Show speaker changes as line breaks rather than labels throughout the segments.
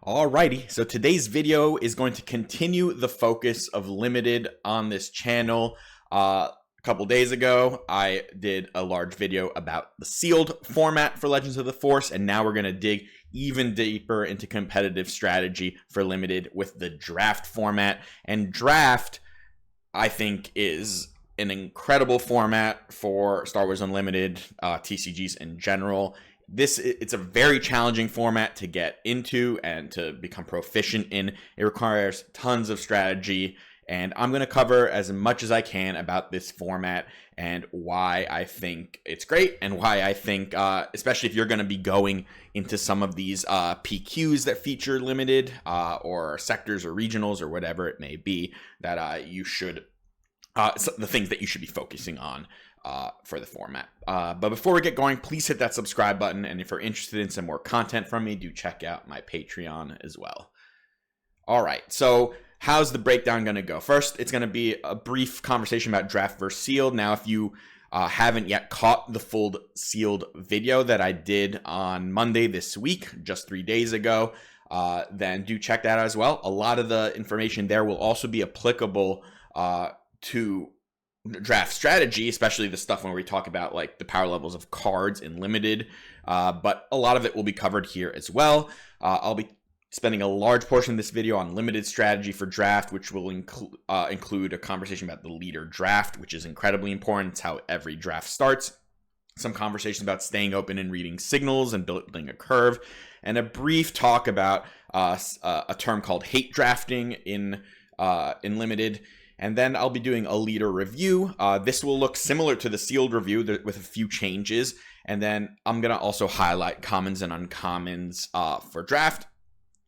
Alrighty, so today's video is going to continue the focus of Limited on this channel. A couple days ago, I did a large video about the sealed format for Legends of the Force, and now we're going to dig even deeper into competitive strategy for Limited with the draft format. And draft, I think, is an incredible format for Star Wars Unlimited, TCGs in general. It's a very challenging format to get into and to become proficient in. It requires tons of strategy, and I'm going to cover as much as I can about this format and why I think it's great, and why I think, especially if you're going to be going into some of these PQs that feature Limited, or sectors or regionals or whatever it may be, that you should, the things that you should be focusing on for the format. But before we get going, please hit that subscribe button, and if you're interested in some more content from me, do check out my Patreon as well. All right, so how's the breakdown going to go? First, it's going to be a brief conversation about draft versus sealed. Now, if you haven't yet caught the full sealed video that I did on Monday this week, just 3 days ago, then do check that out as well. A lot of the information there will also be applicable to draft strategy, especially the stuff when we talk about like the power levels of cards in Limited, but a lot of it will be covered here as well. I'll be spending a large portion of this video on Limited strategy for draft, which will include a conversation about the leader draft, which is incredibly important. It's how every draft starts. Some conversations about staying open and reading signals and building a curve, and a brief talk about a term called hate drafting in Limited. And then I'll be doing a leader review. This will look similar to the sealed review with a few changes. And then I'm going to also highlight commons and uncommons for draft.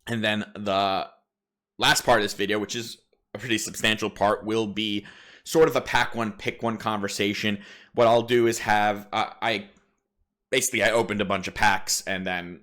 And then the last part of this video, which is a pretty substantial part, will be sort of a pack one, pick one conversation. What I'll do is have, I opened a bunch of packs and then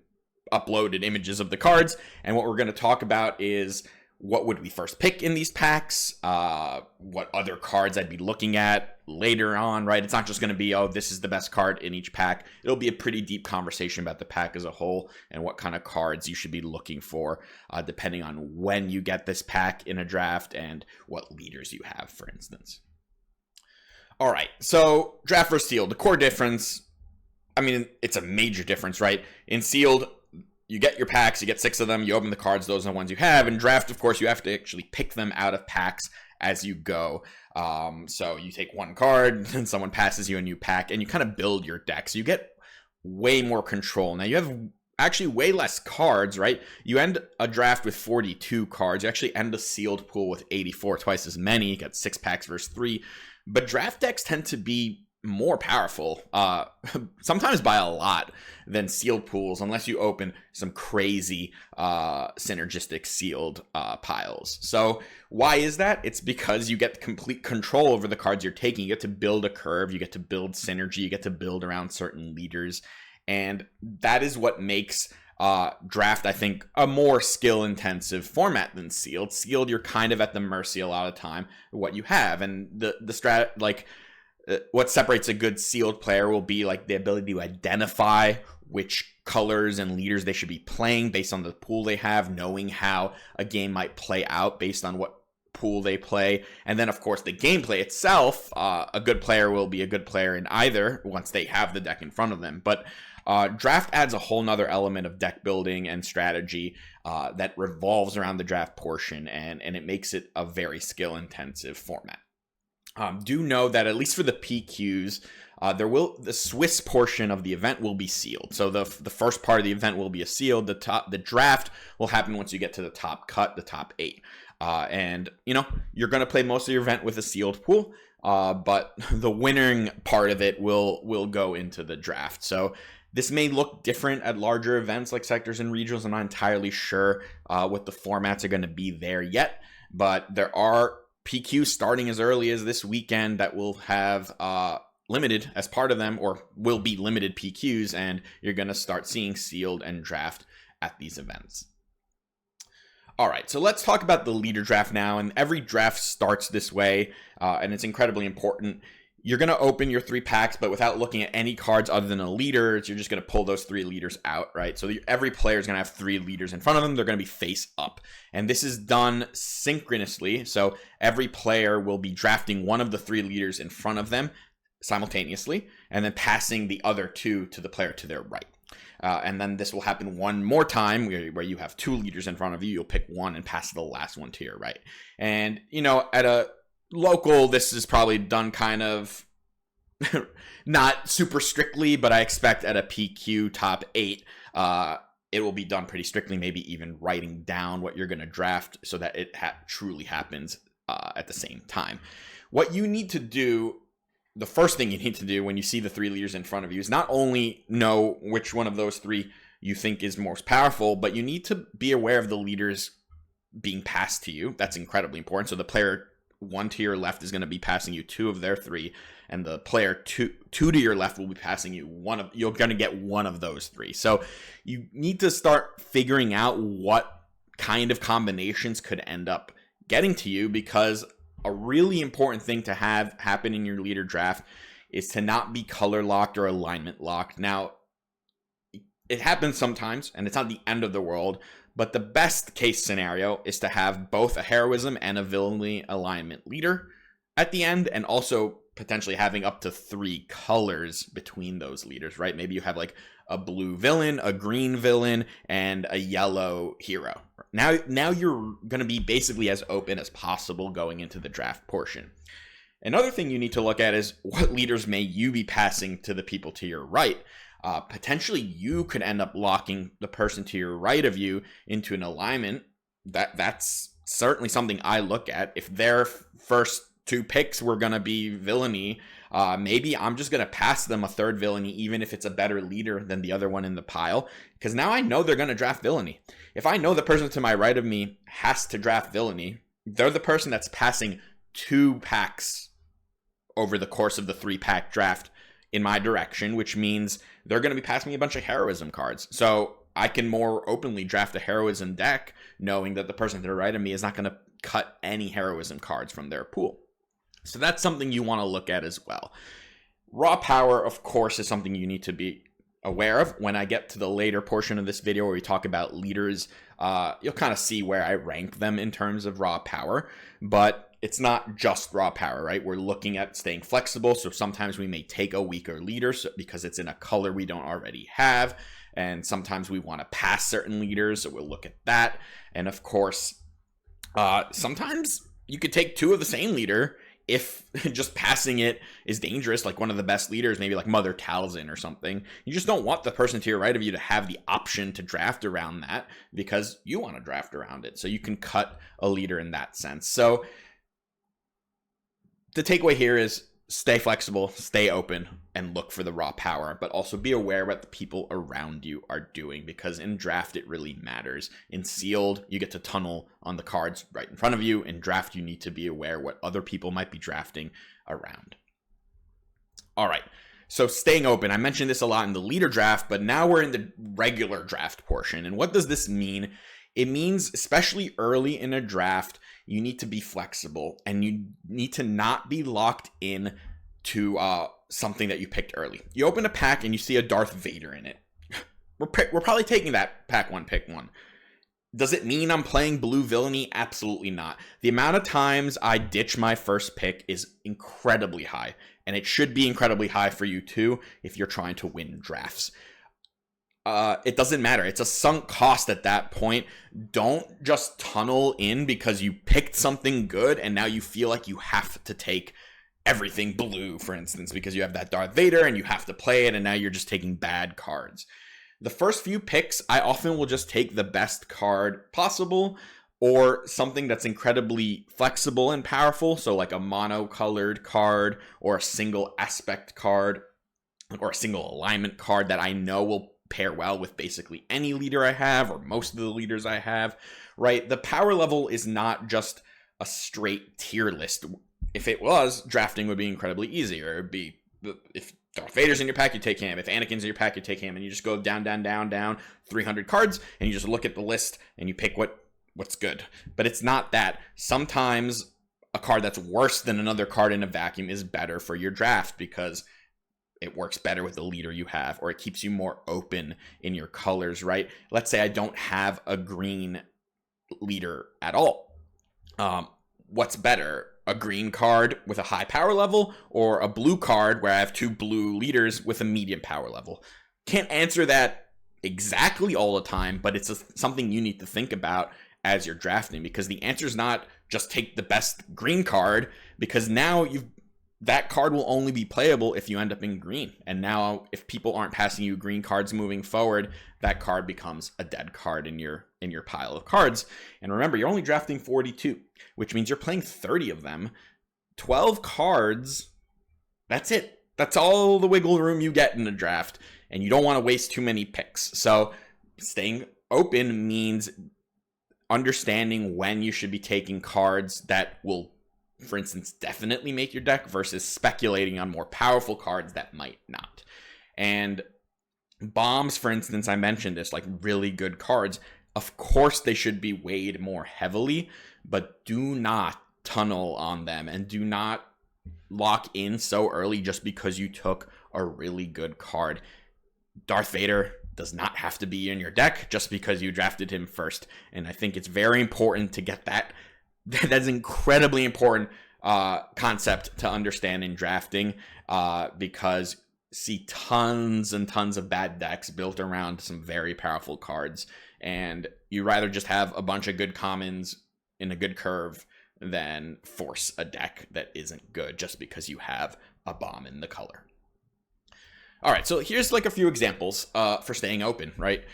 uploaded images of the cards. And what we're going to talk about is, what would we first pick in these packs? What other cards I'd be looking at later on, right? It's not just going to be, oh, this is the best card in each pack. It'll be a pretty deep conversation about the pack as a whole and what kind of cards you should be looking for, depending on when you get this pack in a draft and what leaders you have, for instance. All right, so draft versus sealed. The core difference, I mean, it's a major difference, right? In sealed, you get your packs, you get 6 of them, you open the cards, those are the ones you have. In draft, of course, you have to actually pick them out of packs as you go. So you take one card, and someone passes you a new pack, and you kind of build your deck. So you get way more control. Now, you have actually way less cards, right? You end a draft with 42 cards. You actually end a sealed pool with 84, twice as many. You got 6 packs versus 3. But draft decks tend to be more powerful, sometimes by a lot, than sealed pools, unless you open some crazy synergistic sealed piles. So why is that? It's because you get complete control over the cards you're taking. You get to build a curve, you get to build synergy, you get to build around certain leaders, and that is what makes draft, I think, a more skill-intensive format than sealed. Sealed, you're kind of at the mercy a lot of time of what you have, and the strat, like, what separates a good sealed player will be like the ability to identify which colors and leaders they should be playing based on the pool they have, knowing how a game might play out based on what pool they play. And then, of course, the gameplay itself, a good player will be a good player in either once they have the deck in front of them. But draft adds a whole nother element of deck building and strategy that revolves around the draft portion, and it makes it a very skill-intensive format. Do know that at least for the PQs, the Swiss portion of the event will be sealed. So the first part of the event will be a sealed. The draft will happen once you get to the top cut, the top 8. And you're going to play most of your event with a sealed pool, but the winning part of it will go into the draft. So this may look different at larger events like sectors and regionals. I'm not entirely sure what the formats are going to be there yet, but there are PQ starting as early as this weekend that will have Limited as part of them, or will be Limited PQs, and you're going to start seeing sealed and draft at these events. All right, so let's talk about the leader draft now, and every draft starts this way, and it's incredibly important. you're going to open your 3 packs, but without looking at any cards other than a leaders, you're just going to pull those 3 leaders out, right? So every player is going to have 3 leaders in front of them. They're going to be face up. And this is done synchronously. So every player will be drafting one of the 3 leaders in front of them simultaneously, and then passing the other 2 to the player to their right. And then this will happen one more time where you have 2 leaders in front of you. You'll pick one and pass the last one to your right. And, at a local, this is probably done kind of not super strictly, but I expect at a PQ top 8, it will be done pretty strictly, maybe even writing down what you're going to draft so that it truly happens at the same time. What you need to do, the first thing you need to do when you see the 3 leaders in front of you is not only know which one of those 3 you think is most powerful, but you need to be aware of the leaders being passed to you. That's incredibly important. So the player 1 to your left is going to be passing you 2 of their 3, and the player 2 to your left will be passing you you're going to get one of those 3. So you need to start figuring out what kind of combinations could end up getting to you, because a really important thing to have happen in your leader draft is to not be color locked or alignment locked. Now, it happens sometimes, and it's not the end of the world, but the best case scenario is to have both a heroism and a villainy alignment leader at the end, and also potentially having up to 3 colors between those leaders, right? Maybe you have like a blue villain, a green villain, and a yellow hero. Now you're going to be basically as open as possible going into the draft portion. Another thing you need to look at is what leaders may you be passing to the people to your right. Potentially you could end up locking the person to your right of you into an alignment. That's certainly something I look at. If their first 2 picks were going to be villainy, maybe I'm just going to pass them a 3rd villainy, even if it's a better leader than the other one in the pile, because now I know they're going to draft villainy. If I know the person to my right of me has to draft villainy, they're the person that's passing 2 packs over the course of the 3-pack draft in my direction, which means they're going to be passing me a bunch of heroism cards. So I can more openly draft a heroism deck, knowing that the person to the right of me is not going to cut any heroism cards from their pool. So that's something you want to look at as well. Raw power, of course, is something you need to be aware of. When I get to the later portion of this video where we talk about leaders, you'll kind of see where I rank them in terms of raw power. But it's not just raw power, right? We're looking at staying flexible. So sometimes we may take a weaker leader because it's in a color we don't already have. And sometimes we want to pass certain leaders, so we'll look at that. And of course, sometimes you could take 2 of the same leader if just passing it is dangerous, like one of the best leaders, maybe like Mother Talzin or something. You just don't want the person to your right of you to have the option to draft around that because you want to draft around it. So you can cut a leader in that sense. So the takeaway here is stay flexible, stay open, and look for the raw power, but also be aware what the people around you are doing, because in draft, it really matters. In sealed, you get to tunnel on the cards right in front of you. In draft, you need to be aware what other people might be drafting around. All right, so staying open. I mentioned this a lot in the leader draft, but now we're in the regular draft portion. And what does this mean? It means, especially early in a draft, you need to be flexible and you need to not be locked in to something that you picked early. You open a pack and you see a Darth Vader in it. We're probably taking that pack 1, pick 1. Does it mean I'm playing blue villainy? Absolutely not. The amount of times I ditch my first pick is incredibly high, and it should be incredibly high for you too if you're trying to win drafts. It doesn't matter. It's a sunk cost at that point. Don't just tunnel in because you picked something good and now you feel like you have to take everything blue, for instance, because you have that Darth Vader and you have to play it, and now you're just taking bad cards. The first few picks, I often will just take the best card possible or something that's incredibly flexible and powerful. So like a mono-colored card or a single aspect card or a single alignment card that I know will pair well with basically any leader I have or most of the leaders I have, right? The power level is not just a straight tier list. If it was, drafting would be incredibly easy. Or it'd be, if Darth Vader's in your pack, you take him. If Anakin's in your pack, you take him. And you just go down, 300 cards, and you just look at the list and you pick what's good. But it's not that. Sometimes a card that's worse than another card in a vacuum is better for your draft because it works better with the leader you have, or it keeps you more open in your colors, right? Let's say I don't have a green leader at all. What's better? A green card with a high power level or a blue card where I have 2 blue leaders with a medium power level? Can't answer that exactly all the time, but it's something you need to think about as you're drafting, because the answer is not just take the best green card, because now that card will only be playable if you end up in green. And now if people aren't passing you green cards moving forward, that card becomes a dead card in your pile of cards. And remember, you're only drafting 42, which means you're playing 30 of them. 12 cards, that's it. That's all the wiggle room you get in a draft, and you don't want to waste too many picks. So staying open means understanding when you should be taking cards that will, for instance, definitely make your deck versus speculating on more powerful cards that might not. And bombs, for instance, I mentioned this, like really good cards. Of course, they should be weighed more heavily, but do not tunnel on them and do not lock in so early just because you took a really good card. Darth Vader does not have to be in your deck just because you drafted him first. And I think it's very important to get that. That's incredibly important concept to understand in drafting, because see tons and tons of bad decks built around some very powerful cards, and you rather just have a bunch of good commons in a good curve than force a deck that isn't good just because you have a bomb in the color. All right, so here's like a few examples for staying open, right?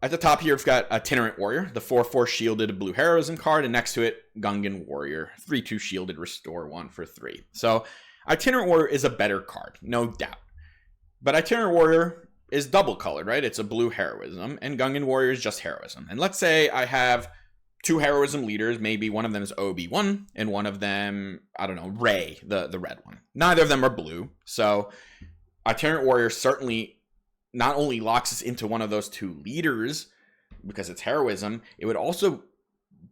At the top here, we've got a Itinerant Warrior, the 4/4 shielded blue heroism card, and next to it, Gungan Warrior, 3/2 shielded, restore 1 for 3. So Itinerant Warrior is a better card, no doubt. But Itinerant Warrior is double colored, right? It's a blue heroism, and Gungan Warrior is just heroism. And let's say I have 2 heroism leaders, maybe one of them is Obi-Wan, and one of them, I don't know, Rey, the red one. Neither of them are blue, so Itinerant Warrior certainly not only locks us into one of those 2 leaders because it's heroism, it would also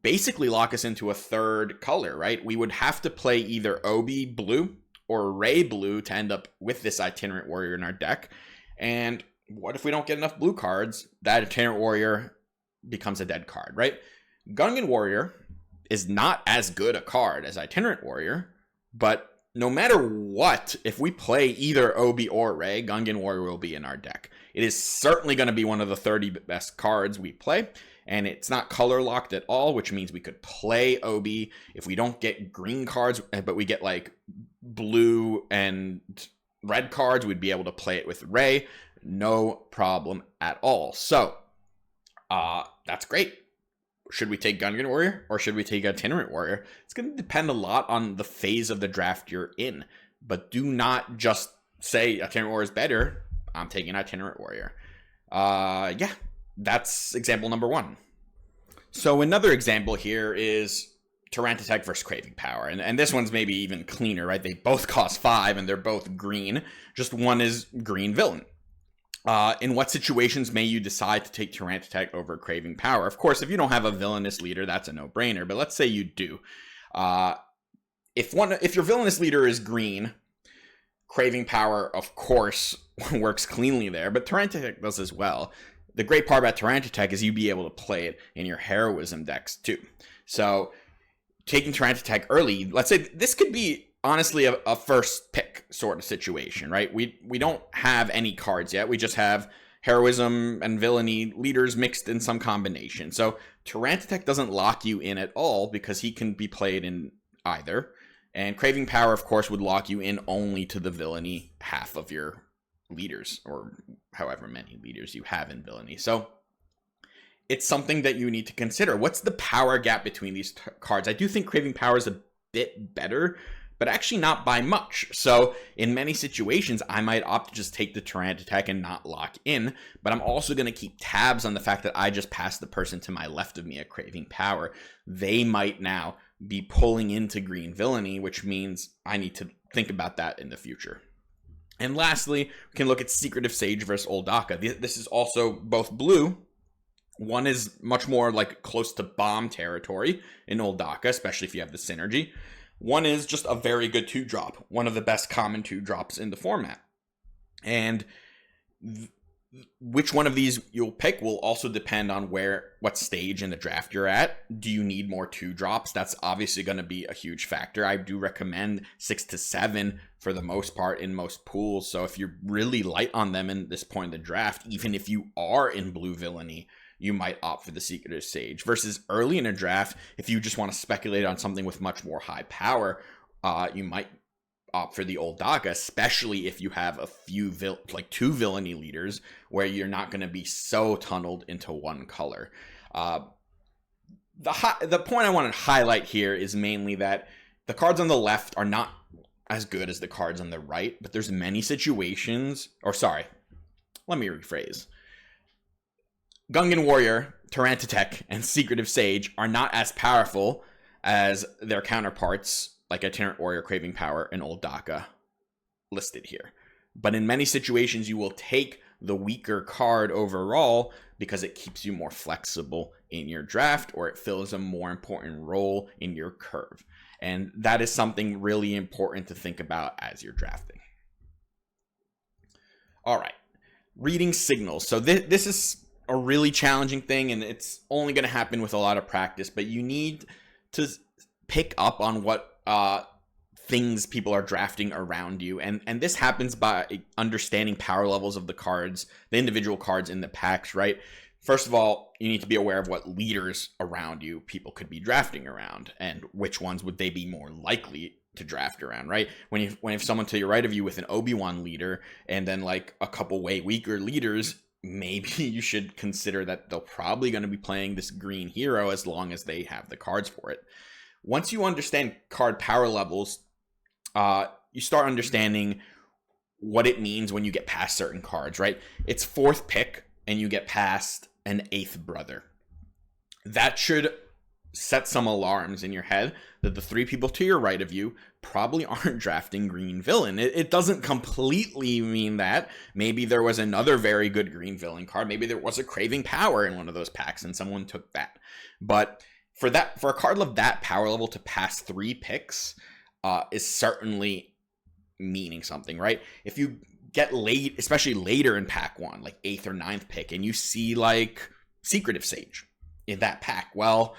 basically lock us into a third color, right? We would have to play either Obi blue or Rey blue to end up with this Itinerant Warrior in our deck. And what if we don't get enough blue cards? That Itinerant Warrior becomes a dead card, right? Gungan Warrior is not as good a card as Itinerant Warrior, but no matter what, if we play either Obi or Rey, Gungan Warrior will be in our deck. It is certainly going to be one of the 30 best cards we play, and it's not color locked at all, which means we could play Obi. If we don't get green cards, but we get like blue and red cards, we'd be able to play it with Rey. No problem at all. So, that's great. Should we take Gungan Warrior or should we take Itinerant Warrior? It's going to depend a lot on the phase of the draft you're in. But do not just say Itinerant Warrior is better. I'm taking Itinerant Warrior. Yeah, that's example number 1. So another example here is Tyranitar versus Craving Power. And this one's maybe even cleaner, right? They both cost 5 and they're both green. Just one is green villain. In what situations may you decide to take Tyranitar over Craving Power? Of course, if you don't have a villainous leader, that's a no-brainer. But let's say you do. If your villainous leader is green, Craving Power, of course, works cleanly there. But Tyranitar does as well. The great part about Tyranitar is you'd be able to play it in your heroism decks too. So taking Tyranitar early, let's say this could be honestly a first pick sort of situation, right? We don't have any cards yet. We just have heroism and villainy leaders mixed in some combination. So Tyranitar doesn't lock you in at all because he can be played in either. And Craving Power, of course, would lock you in only to the villainy half of your leaders, or however many leaders you have in villainy. So it's something that you need to consider. What's the power gap between these cards? I do think Craving Power is a bit better, but actually not by much. So in many situations, I might opt to just take the Tyranitar and not lock in, but I'm also going to keep tabs on the fact that I just passed the person to my left of me a Craving Power. They might now be pulling into green villainy, which means I need to think about that in the future. And lastly, we can look at Secretive Sage versus Oldaka. This is also both blue. One is much more like close to bomb territory in Oldaka, especially if you have the synergy. One is just a very good 2-drop, one of the best common 2-drops in the format. And which one of these you'll pick will also depend on what stage in the draft you're at. Do you need more 2-drops? That's obviously going to be a huge factor. I do recommend 6 to 7 for the most part in most pools. So if you're really light on them in this point in the draft, even if you are in blue villainy, you might opt for the Secretive Sage. Versus early in a draft, if you just want to speculate on something with much more high power, you might opt for the Oldaka, especially if you have a few 2 villainy leaders where you're not going to be so tunneled into one color. The point I want to highlight here is mainly that the cards on the left are not as good as the cards on the right, but there's many situations, let me rephrase. Gungan Warrior, Tyrantotech, and Secretive Sage are not as powerful as their counterparts like Itinerant Warrior, Craving Power, and Oldaka listed here. But in many situations, you will take the weaker card overall because it keeps you more flexible in your draft, or it fills a more important role in your curve. And that is something really important to think about as you're drafting. All right, reading signals. So this is a really challenging thing, and it's only going to happen with a lot of practice, but you need to pick up on what things people are drafting around you, and this happens by understanding power levels of the cards, the individual cards in the packs, right? First of all, you need to be aware of what leaders around you people could be drafting around, and which ones would they be more likely to draft around, right? When you have someone to your right of you with an Obi-Wan leader, and then like a couple way weaker leaders, maybe you should consider that they're probably going to be playing this green hero as long as they have the cards for it. Once you understand card power levels, you start understanding what it means when you get past certain cards, right? It's 4th pick and you get past an 8th brother. That should set some alarms in your head that the 3 people to your right of you probably aren't drafting green villain. It doesn't completely mean that. Maybe there was another very good green villain card. Maybe there was a Craving Power in one of those packs and someone took that. But for a card of that power level to pass 3 picks is certainly meaning something, right? If you get late, especially later in pack 1, like 8th or 9th pick, and you see like Secretive Sage in that pack, well,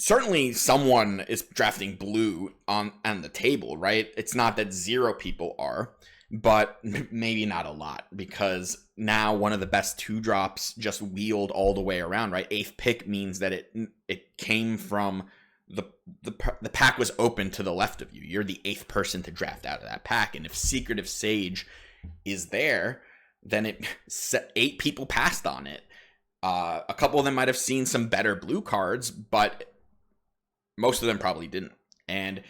certainly someone is drafting blue on the table, right? It's not that 0 people are, but maybe not a lot, because now one of the best 2-drops just wheeled all the way around, right? 8th pick means that it came from the pack was open to the left of you. You're the 8th person to draft out of that pack, and if Secretive Sage is there, then 8 people passed on it. A couple of them might have seen some better blue cards, but most of them probably didn't. And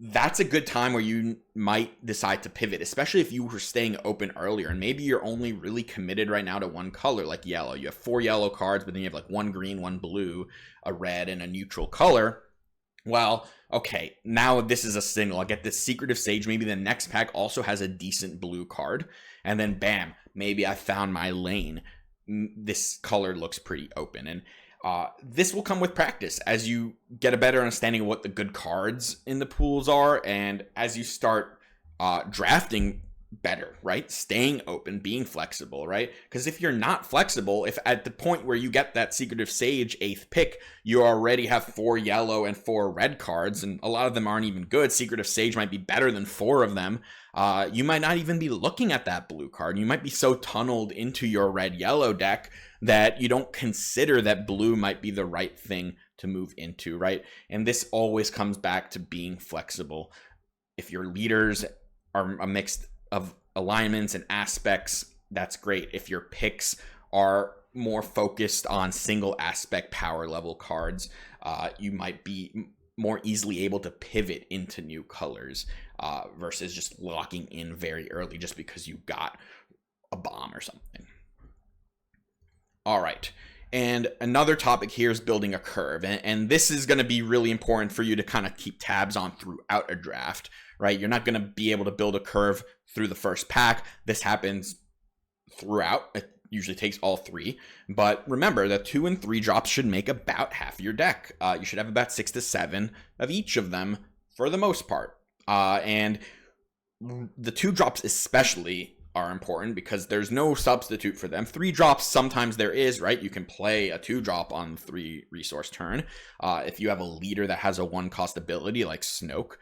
that's a good time where you might decide to pivot, especially if you were staying open earlier and maybe you're only really committed right now to one color, like yellow. You have 4 yellow cards, but then you have like 1 green, 1 blue, a red, and a neutral color. Well, okay, now this is a signal. I get this Secretive Sage. Maybe the next pack also has a decent blue card, and then bam, maybe I found my lane. This color looks pretty open, and this will come with practice as you get a better understanding of what the good cards in the pools are, and as you start drafting better, right? Staying open, being flexible, right? Because if you're not flexible, if at the point where you get that Secretive Sage 8th pick, you already have 4 yellow and 4 red cards, and a lot of them aren't even good. Secretive Sage might be better than 4 of them. You might not even be looking at that blue card. You might be so tunneled into your red-yellow deck that you don't consider that blue might be the right thing to move into, right? And this always comes back to being flexible. If your leaders are a mix of alignments and aspects, that's great. If your picks are more focused on single aspect power level cards, you might be more easily able to pivot into new colors versus just locking in very early just because you got a bomb or something. All right. And another topic here is building a curve. And this is going to be really important for you to kind of keep tabs on throughout a draft, right? You're not going to be able to build a curve through the first pack. This happens throughout. usually takes all 3. But remember that 2 and 3 drops should make about half your deck. You should have about 6 to 7 of each of them for the most part. And the 2 drops especially are important because there's no substitute for them. 3 drops, sometimes there is, right? You can play a 2 drop on 3 resource turn. If you have a leader that has a 1 cost ability like Snoke,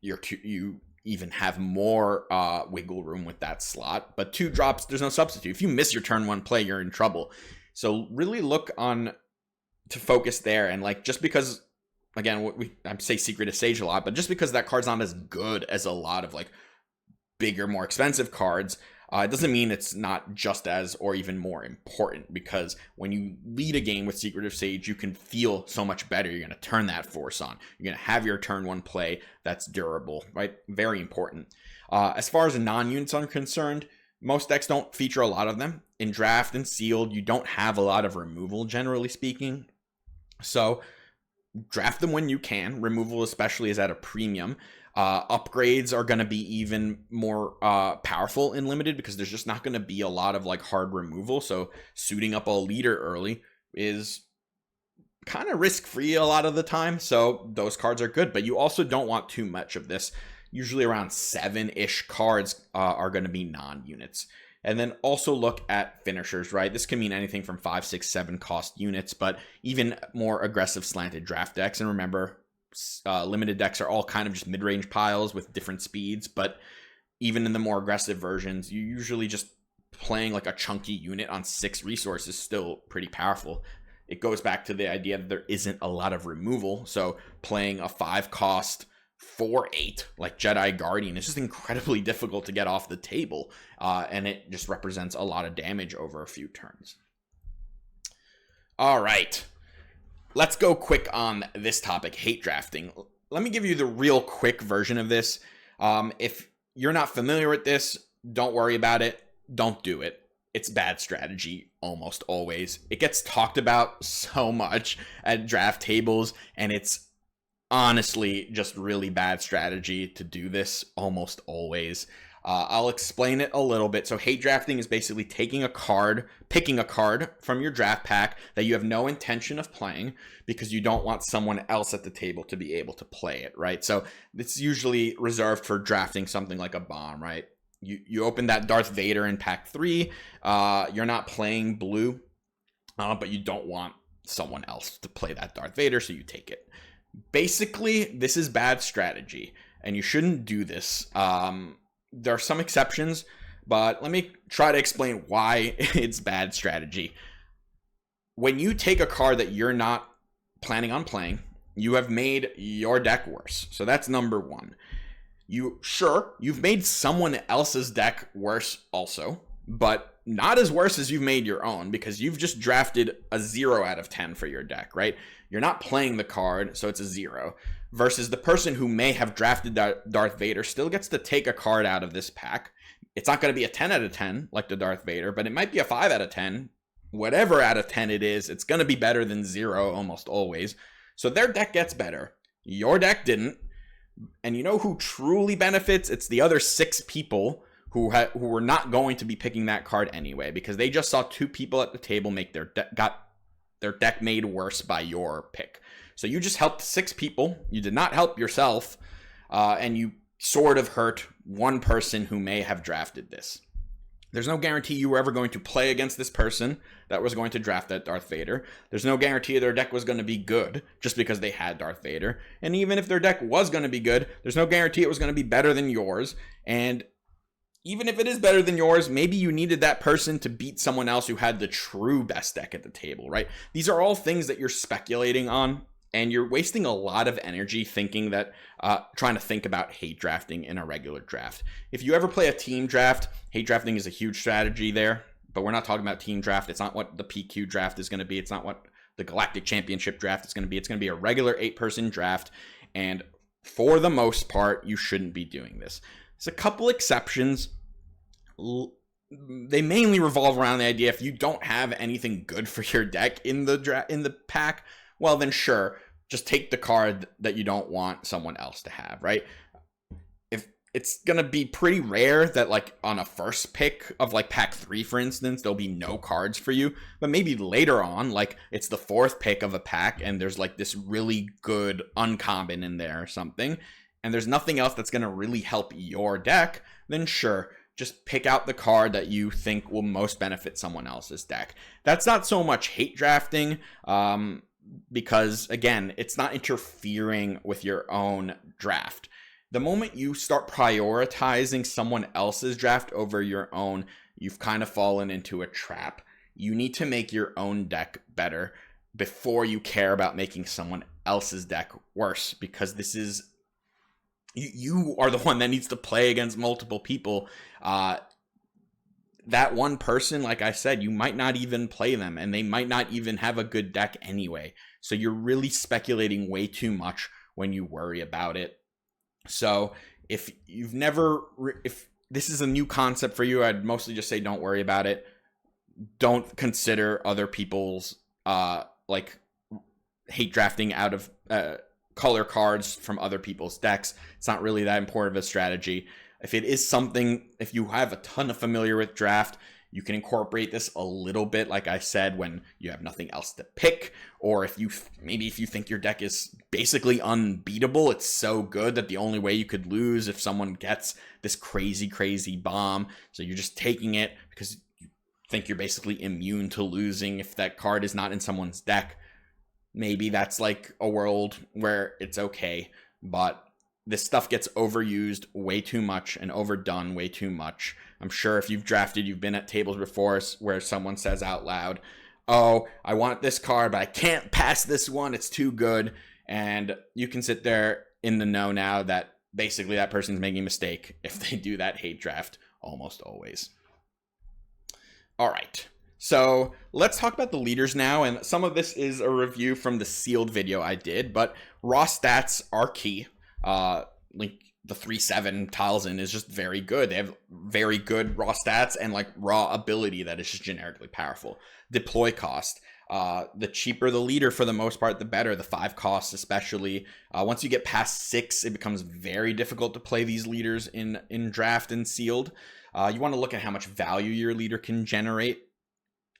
you even have more wiggle room with that slot. But 2 drops, there's no substitute. If you miss your turn 1 play, you're in trouble. So really look on to focus there. And like, just because, again, I say Secret of Sage a lot, but just because that card's not as good as a lot of like bigger, more expensive cards, it doesn't mean it's not just as or even more important, because when you lead a game with Secret of Sage, you can feel so much better. You're going to turn that force on. You're going to have your turn 1 play that's durable, right? Very important. As far as non-units are concerned, most decks don't feature a lot of them. In draft and sealed, you don't have a lot of removal, generally speaking. So draft them when you can. Removal especially is at a premium. Upgrades are going to be even more powerful in limited because there's just not going to be a lot of like hard removal. So suiting up a leader early is kind of risk-free a lot of the time. So those cards are good, but you also don't want too much of this. Usually around 7-ish cards are going to be non-units. And then also look at finishers, right? This can mean anything from 5, 6, 7 cost units, but even more aggressive slanted draft decks. And remember, limited decks are all kind of just mid-range piles with different speeds, but even in the more aggressive versions, you usually just playing like a chunky unit on 6 resources still pretty powerful. It goes back to the idea that there isn't a lot of removal, so playing a 5 cost 4/8 like Jedi Guardian is just incredibly difficult to get off the table, and it just represents a lot of damage over a few turns. All right. Let's go quick on this topic, hate drafting. Let me give you the real quick version of this. If you're not familiar with this, don't worry about it. Don't do it. It's bad strategy almost always. It gets talked about so much at draft tables, and it's honestly just really bad strategy to do this almost always. I'll explain it a little bit. So hate drafting is basically picking a card from your draft pack that you have no intention of playing because you don't want someone else at the table to be able to play it, right? So it's usually reserved for drafting something like a bomb, right? You open that Darth Vader in pack 3. You're not playing blue, but you don't want someone else to play that Darth Vader, so you take it. Basically, this is bad strategy, and you shouldn't do this. There are some exceptions, but let me try to explain why it's bad strategy. When you take a card that you're not planning on playing, you have made your deck worse. So that's number 1. You've made someone else's deck worse also, but not as worse as you've made your own, because you've just drafted a 0 out of 10 for your deck, right? You're not playing the card, so it's a 0. Versus the person who may have drafted Darth Vader still gets to take a card out of this pack. It's not going to be a 10 out of 10 like the Darth Vader, but it might be a 5 out of 10. Whatever out of 10 it is, it's going to be better than 0 almost always. So their deck gets better. Your deck didn't. And you know who truly benefits? It's the other 6 people who were not going to be picking that card anyway, because they just saw 2 people at the table make got their deck made worse by your pick. So you just helped 6 people. You did not help yourself, and you sort of hurt 1 person who may have drafted this. There's no guarantee you were ever going to play against this person that was going to draft that Darth Vader. There's no guarantee their deck was going to be good just because they had Darth Vader. And even if their deck was going to be good, there's no guarantee it was going to be better than yours. And even if it is better than yours, maybe you needed that person to beat someone else who had the true best deck at the table, right? These are all things that you're speculating on, and you're wasting a lot of energy thinking that, trying to think about hate drafting in a regular draft. If you ever play a team draft, hate drafting is a huge strategy there, but we're not talking about team draft. It's not what the PQ draft is going to be. It's not what the Galactic Championship draft is going to be. It's going to be a regular 8-person draft, and for the most part, you shouldn't be doing this. There's a couple exceptions. They mainly revolve around the idea if you don't have anything good for your deck in the pack, well then sure, just take the card that you don't want someone else to have, right? If it's gonna be pretty rare that like on a first pick of like pack 3, for instance, there'll be no cards for you. But maybe later on, like it's the 4th pick of a pack and there's like this really good uncommon in there or something, and there's nothing else that's gonna really help your deck, then sure, just pick out the card that you think will most benefit someone else's deck. That's not so much hate drafting, because again, it's not interfering with your own draft. The moment you start prioritizing someone else's draft over your own, you've kind of fallen into a trap. You need to make your own deck better before you care about making someone else's deck worse, because this is, you are the one that needs to play against multiple people. That one person, like I said, you might not even play them, and they might not even have a good deck anyway. So you're really speculating way too much when you worry about it. So if this is a new concept for you, I'd mostly just say don't worry about it. Don't consider other people's like hate drafting out of color cards from other people's decks. It's not really that important of a strategy. If it is something, if you have a ton of familiar with draft, you can incorporate this a little bit, like I said, when you have nothing else to pick, or if you think your deck is basically unbeatable, it's so good that the only way you could lose if someone gets this crazy bomb, so you're just taking it because you think you're basically immune to losing if that card is not in someone's deck. Maybe that's like a world where it's okay, but this stuff gets overused way too much and overdone way too much. I'm sure if you've drafted, you've been at tables before where someone says out loud, oh, I want this card, but I can't pass this one, it's too good. And you can sit there in the know now that basically that person's making a mistake if they do that hate draft, almost always. All right. So let's talk about the leaders now, and some of this is a review from the sealed video I did, but raw stats are key. Like the 3/7 Talzin is just very good. They have very good raw stats and like raw ability that is just generically powerful. Deploy cost. The cheaper the leader for the most part, the better. The 5 costs especially. Once you get past 6, it becomes very difficult to play these leaders in draft and sealed. You want to look at how much value your leader can generate.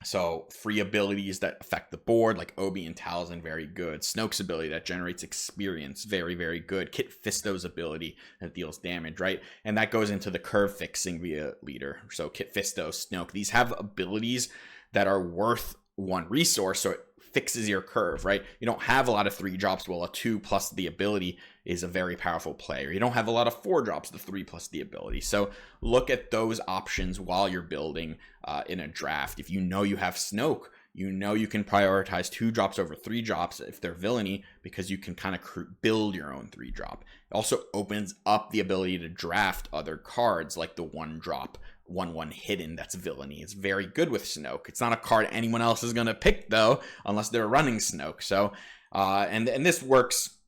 So free abilities that affect the board, like Obi and Talzin, very good. Snoke's ability that generates experience, very good. Kit Fisto's ability that deals damage, right? And that goes into the curve fixing via leader. So Kit Fisto, Snoke, these have abilities that are worth 1 resource, so it fixes your curve, right? You don't have a lot of 3 drops, well, a 2 plus the ability is a very powerful player. You don't have a lot of 4 drops, the 3 plus the ability. So look at those options while you're building in a draft. If you know you have Snoke, you know you can prioritize 2 drops over 3 drops if they're villainy, because you can kind of build your own 3 drop. It also opens up the ability to draft other cards like the 1 drop 1/1 hidden that's villainy. It's very good with Snoke. It's not a card anyone else is going to pick though, unless they're running Snoke. So and this works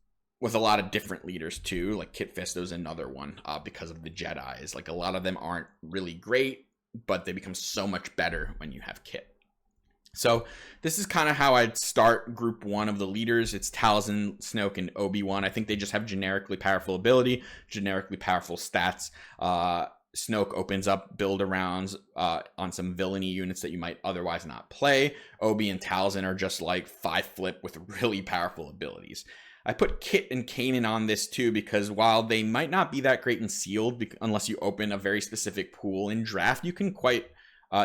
with a lot of different leaders too, like Kit Fisto's another one, because of the Jedis. Like a lot of them aren't really great, but they become so much better when you have Kit. So this is kind of how I'd start group 1 of the leaders. It's Talzin, Snoke, and Obi-Wan. I think they just have generically powerful ability, generically powerful stats. Snoke opens up build-arounds on some villainy units that you might otherwise not play. Obi and Talzin are just like 5-flip with really powerful abilities. I put Kit and Kanan on this too, because while they might not be that great in sealed, unless you open a very specific pool in draft, you can quite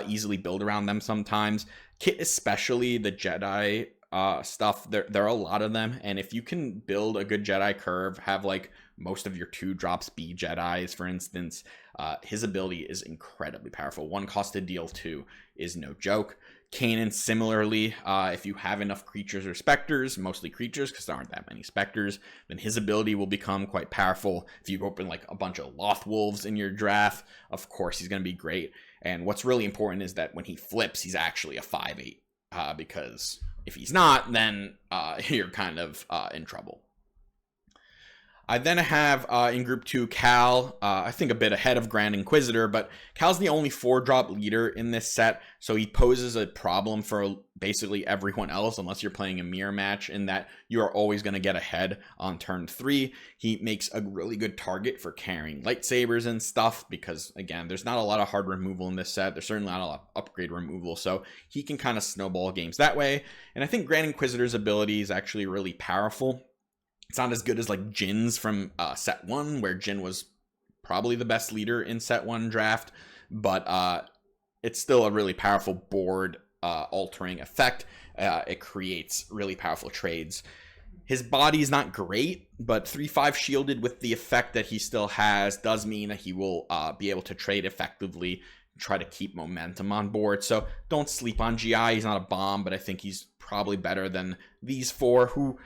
easily build around them sometimes. Kit, especially the Jedi stuff, there are a lot of them, and if you can build a good Jedi curve, have like most of your 2 drops be Jedis, for instance, his ability is incredibly powerful. 1 cost to deal 2 is no joke. Kanan, similarly, if you have enough creatures or specters, mostly creatures because there aren't that many specters, then his ability will become quite powerful. If you open like a bunch of Loth Wolves in your draft, of course he's going to be great. And what's really important is that when he flips, he's actually a 5/8, because if he's not, then you're kind of in trouble. I then have in Group 2 Cal, I think a bit ahead of Grand Inquisitor, but Cal's the only 4-drop leader in this set, so he poses a problem for basically everyone else unless you're playing a mirror match, in that you are always going to get ahead on turn 3. He makes a really good target for carrying lightsabers and stuff because, again, there's not a lot of hard removal in this set. There's certainly not a lot of upgrade removal, so he can kind of snowball games that way. And I think Grand Inquisitor's ability is actually really powerful. It's not as good as like Jin's from set 1, where Jin was probably the best leader in set 1 draft, but it's still a really powerful board altering effect. It creates really powerful trades. His body is not great, but 3/5 shielded with the effect that he still has does mean that he will be able to trade effectively, try to keep momentum on board. So don't sleep on GI. He's not a bomb, but I think he's probably better than these 4, who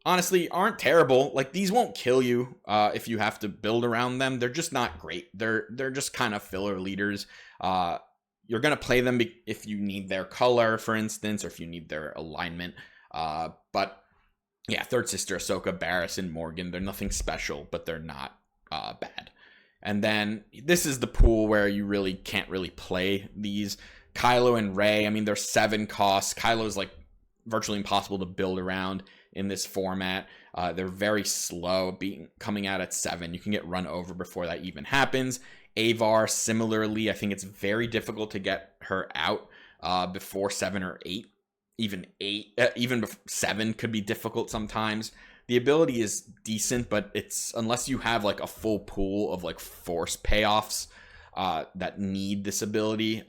honestly aren't terrible. Like, these won't kill you if you have to build around them. They're just not great. They're just kind of filler leaders. You're going to play them if you need their color, for instance, or if you need their alignment. But yeah, Third Sister, Ahsoka, Barriss, and Morgan, they're nothing special, but they're not bad. And then this is the pool where you really can't really play these. Kylo and Rey, I mean, they're 7 costs. Kylo's like virtually impossible to build around in this format. They're very slow, coming out at 7. You can get run over before that even happens. Avar, similarly, I think it's very difficult to get her out before 7 or 8. Even 8, even 7 could be difficult sometimes. The ability is decent, but it's, unless you have like a full pool of like force payoffs that need this ability,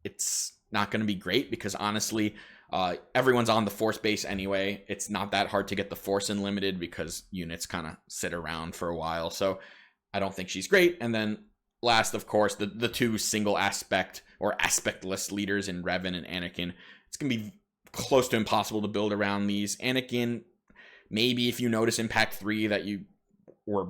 it's not going to be great, because honestly, everyone's on the force base anyway. It's not that hard to get the force in limited because units kind of sit around for a while. So I don't think she's great. And then last, of course, the 2 single aspect or aspectless leaders in Revan and Anakin. It's going to be close to impossible to build around these. Anakin, maybe if you notice in Pack 3 that you were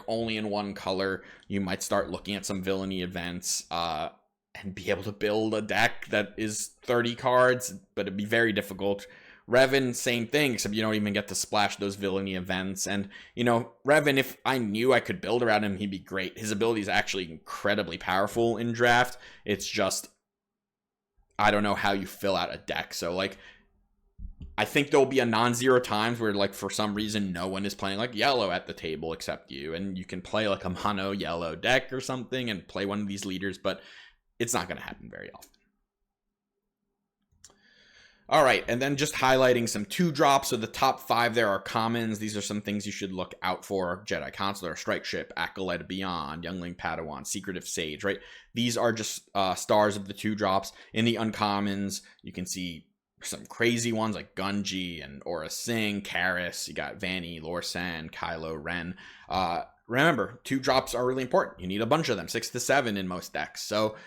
only in one color, you might start looking at some villainy events and be able to build a deck that is 30 cards, but it'd be very difficult. Revan, same thing, except you don't even get to splash those villainy events. And, you know, Revan, if I knew I could build around him, he'd be great. His ability is actually incredibly powerful in draft. It's just, I don't know how you fill out a deck. So, like, I think there'll be a non-zero times where, like, for some reason, no one is playing, like, yellow at the table except you. And you can play, like, a mono yellow deck or something and play one of these leaders, but it's not going to happen very often. All right, and then just highlighting some 2-drops. So the top 5 there are commons. These are some things you should look out for. Jedi Consular, Strike Ship, Acolyte Beyond, Youngling Padawan, Secretive Sage, right? These are just stars of the 2-drops. In the uncommons, you can see some crazy ones like Gunji and Aura Singh, Karis. You got Vanny, Lorsan, Kylo Ren. Remember, 2-drops are really important. You need a bunch of them, 6 to 7 in most decks. So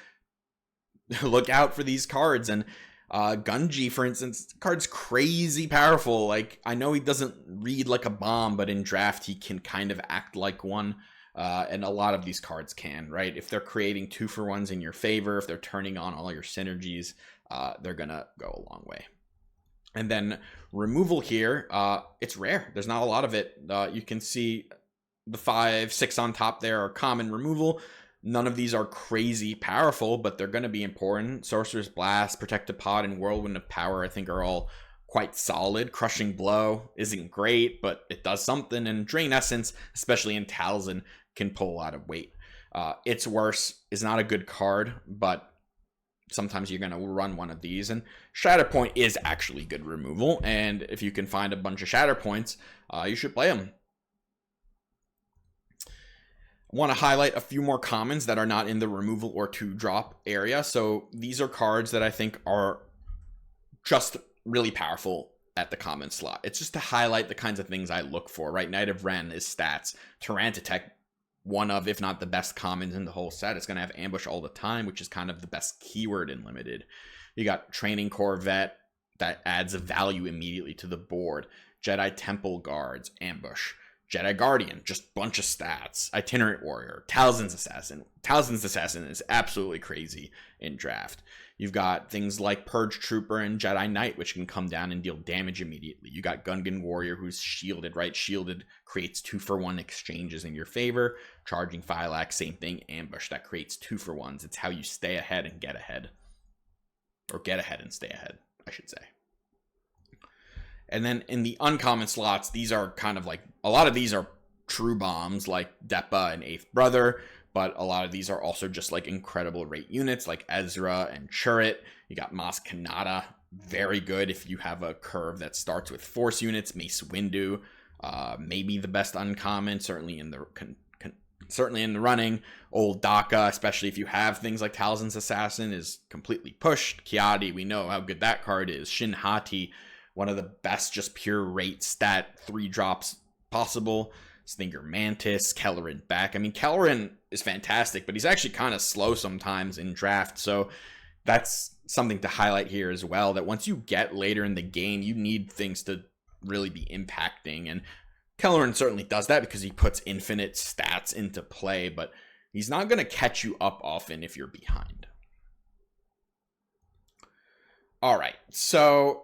look out for these cards. And Gunji, for instance, card's crazy powerful. Like, I know he doesn't read like a bomb, but in draft he can kind of act like one. And a lot of these cards can, right? If they're creating 2-for-1s in your favor, if they're turning on all your synergies, they're gonna go a long way. And then removal here, it's rare. There's not a lot of it. You can see the 5, 6 on top there are common removal. None of these are crazy powerful, but they're going to be important. Sorcerer's Blast, Protected Pod, and Whirlwind of Power, I think, are all quite solid. Crushing Blow isn't great, but it does something. And Drain Essence, especially in Talzin, can pull a lot of weight. It's Worse is not a good card, but sometimes you're going to run one of these. And Shatterpoint is actually good removal. And if you can find a bunch of Shatterpoints, you should play them. Want to highlight a few more commons that are not in the removal or 2-drop area. So these are cards that I think are just really powerful at the common slot. It's just to highlight the kinds of things I look for, right? Knight of Ren is stats. Tyrantotech, one of, if not the best commons in the whole set. It's going to have Ambush all the time, which is kind of the best keyword in Limited. You got Training Corvette that adds a value immediately to the board. Jedi Temple Guards, Ambush. Jedi Guardian, just bunch of stats. Itinerant Warrior, Talzin's Assassin. Talzin's Assassin is absolutely crazy in draft. You've got things like Purge Trooper and Jedi Knight, which can come down and deal damage immediately. You got Gungan Warrior, who's shielded, right? Shielded creates 2-for-1 exchanges in your favor. Charging Phylax, same thing. Ambush, that creates 2-for-1s. It's how you stay ahead and get ahead. Or get ahead and stay ahead, I should say. And then in the uncommon slots, these are kind of like, a lot of these are true bombs like Depa and Eighth Brother, but a lot of these are also just like incredible rate units like Ezra and Chirrut. You got Maz Kanata, very good if you have a curve that starts with Force units. Mace Windu, maybe the best uncommon, certainly in the running. Old Daka, especially if you have things like Talzin's Assassin, is completely pushed. Kiadi, we know how good that card is. Shin Hati, one of the best just pure rate stat 3 drops possible. Stinger Mantis, Kelleran back. I mean, Kelleran is fantastic, but he's actually kind of slow sometimes in draft. So that's something to highlight here as well, that once you get later in the game, you need things to really be impacting. And Kelleran certainly does that because he puts infinite stats into play, but he's not going to catch you up often if you're behind. All right, so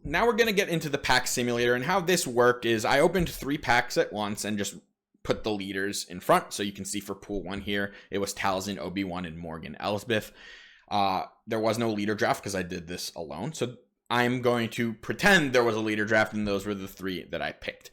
now we're going to get into the pack simulator, and how this worked is I opened 3 packs at once and just put the leaders in front. So you can see for pool 1 here, it was Talzin, Obi-Wan, and Morgan Elsbeth. There was no leader draft because I did this alone. So I'm going to pretend there was a leader draft, and those were the 3 that I picked.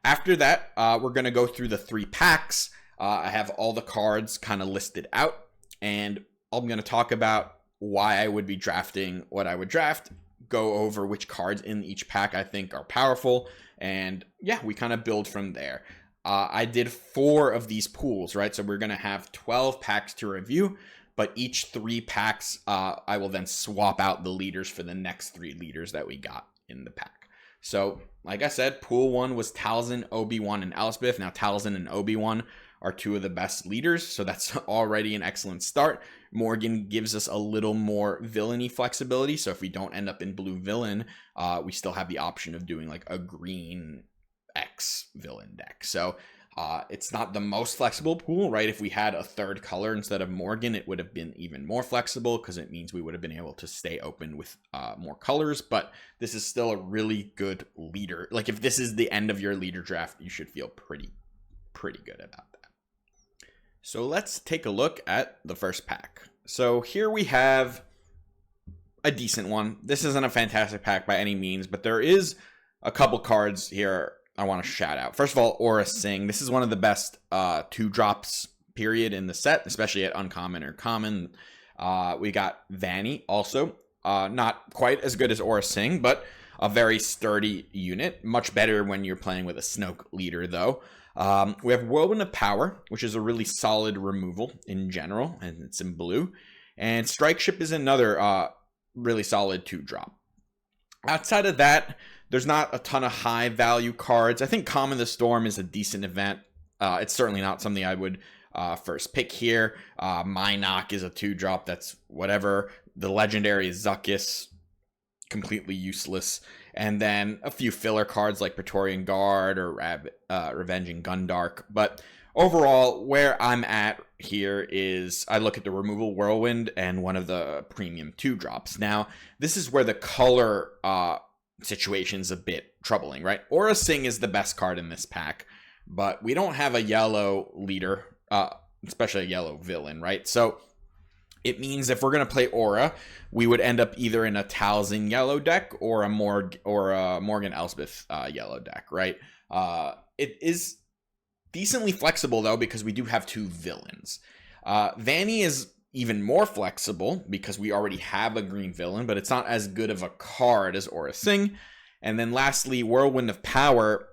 After that, we're going to go through the 3 packs. I have all the cards kind of listed out, and I'm going to talk about why I would be drafting what I would draft, go over which cards in each pack I think are powerful, and yeah, we kind of build from there. I did 4 of these pools, right? So we're going to have 12 packs to review, but each 3 packs, I will then swap out the leaders for the next 3 leaders that we got in the pack. So like I said, pool 1 was Talzin, Obi-Wan, and Elsbeth. Now Talzin and Obi-Wan are 2 of the best leaders, so that's already an excellent start. Morgan gives us a little more villainy flexibility, so if we don't end up in blue villain, we still have the option of doing like a green X villain deck. So it's not the most flexible pool, right? If we had a 3rd color instead of Morgan, it would have been even more flexible because it means we would have been able to stay open with more colors, but this is still a really good leader. Like if this is the end of your leader draft, you should feel pretty good about that. So let's take a look at the first pack. So here we have a decent one. This isn't a fantastic pack by any means, but there is a couple cards here I want to shout out. First of all, Aurra Sing. This is one of the best 2 drops period in the set, especially at uncommon or common. We got Vanny also. Not quite as good as Aurra Sing, but a very sturdy unit. Much better when you're playing with a Snoke leader, though. We have Whirlwind of Power, which is a really solid removal in general, and it's in blue. And Strike Ship is another really solid 2-drop. Outside of that, there's not a ton of high value cards. I think Calm in the Storm is a decent event. It's certainly not something I would first pick here. Mynock is a 2-drop. That's whatever. The legendary Zuckuss, completely useless. And then a few filler cards like Praetorian Guard or Revenging Gundark. But overall, where I'm at here is I look at the removal Whirlwind and one of the premium 2-drops. Now, this is where the color situation's a bit troubling, right? Aurra Sing is the best card in this pack, but we don't have a yellow leader, especially a yellow villain, right? So it means if we're going to play Aurra, we would end up either in a Talzin yellow deck or a Morgan Elsbeth yellow deck, right? It is decently flexible, though, because we do have 2 villains. Vanny is even more flexible because we already have a green villain, but it's not as good of a card as Aurra Sing. And then lastly, Whirlwind of Power,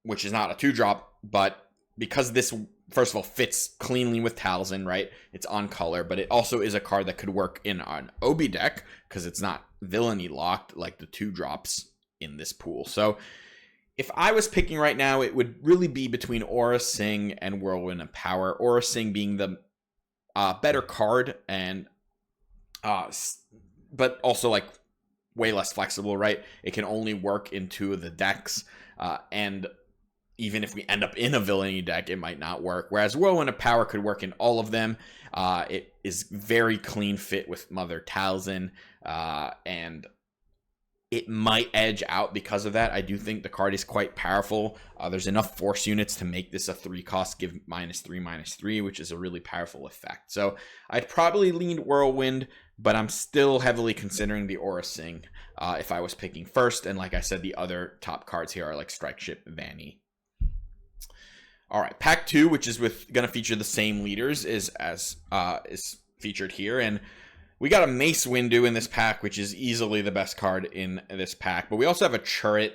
which is not a 2-drop, but because this, first of all, fits cleanly with Talzin, right? It's on color, but it also is a card that could work in an Obi deck because it's not villainy locked like the 2-drops in this pool. So if I was picking right now, it would really be between Aurra Sing and Whirlwind of Power. Aurra Sing being the better card, and but also like way less flexible, right? It can only work in 2 of the decks, and even if we end up in a villainy deck, it might not work. Whereas Whirlwind of Power could work in all of them. It is very clean fit with Mother Talzin, and it might edge out because of that. I do think the card is quite powerful. There's enough force units to make this a 3-cost, give -3/-3, which is a really powerful effect. So I'd probably lean Whirlwind, but I'm still heavily considering the Aura Sing if I was picking first. And like I said, the other top cards here are like Strike Ship, Vanny. All right, pack 2, which is going to feature the same leaders, is featured here, and we got a Mace Windu in this pack, which is easily the best card in this pack. But we also have a Chirrut,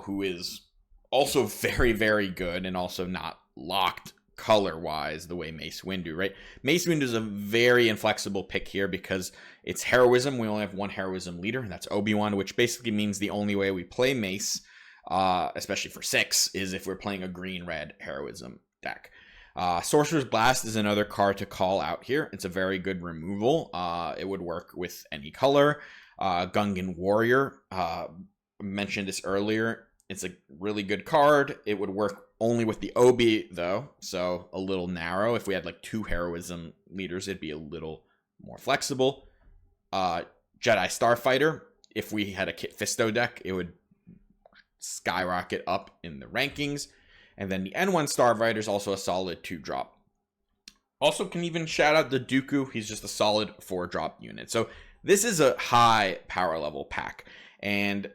who is also very, very good and also not locked color-wise the way Mace Windu, right? Mace Windu is a very inflexible pick here because it's heroism. We only have one heroism leader, and that's Obi-Wan, which basically means the only way we play Mace, especially for 6, is if we're playing a green-red heroism deck. Sorcerer's Blast is another card to call out here. It's a very good removal. It would work with any color. Gungan Warrior, mentioned this earlier. It's a really good card. It would work only with the Obi, though, so a little narrow. If we had like 2 heroism leaders, it'd be a little more flexible. Jedi Starfighter, if we had a Kit Fisto deck, it would skyrocket up in the rankings. And then the N1 Starfighter is also a solid 2-drop. Also can even shout out the Dooku. He's just a solid 4-drop unit. So this is a high power level pack. And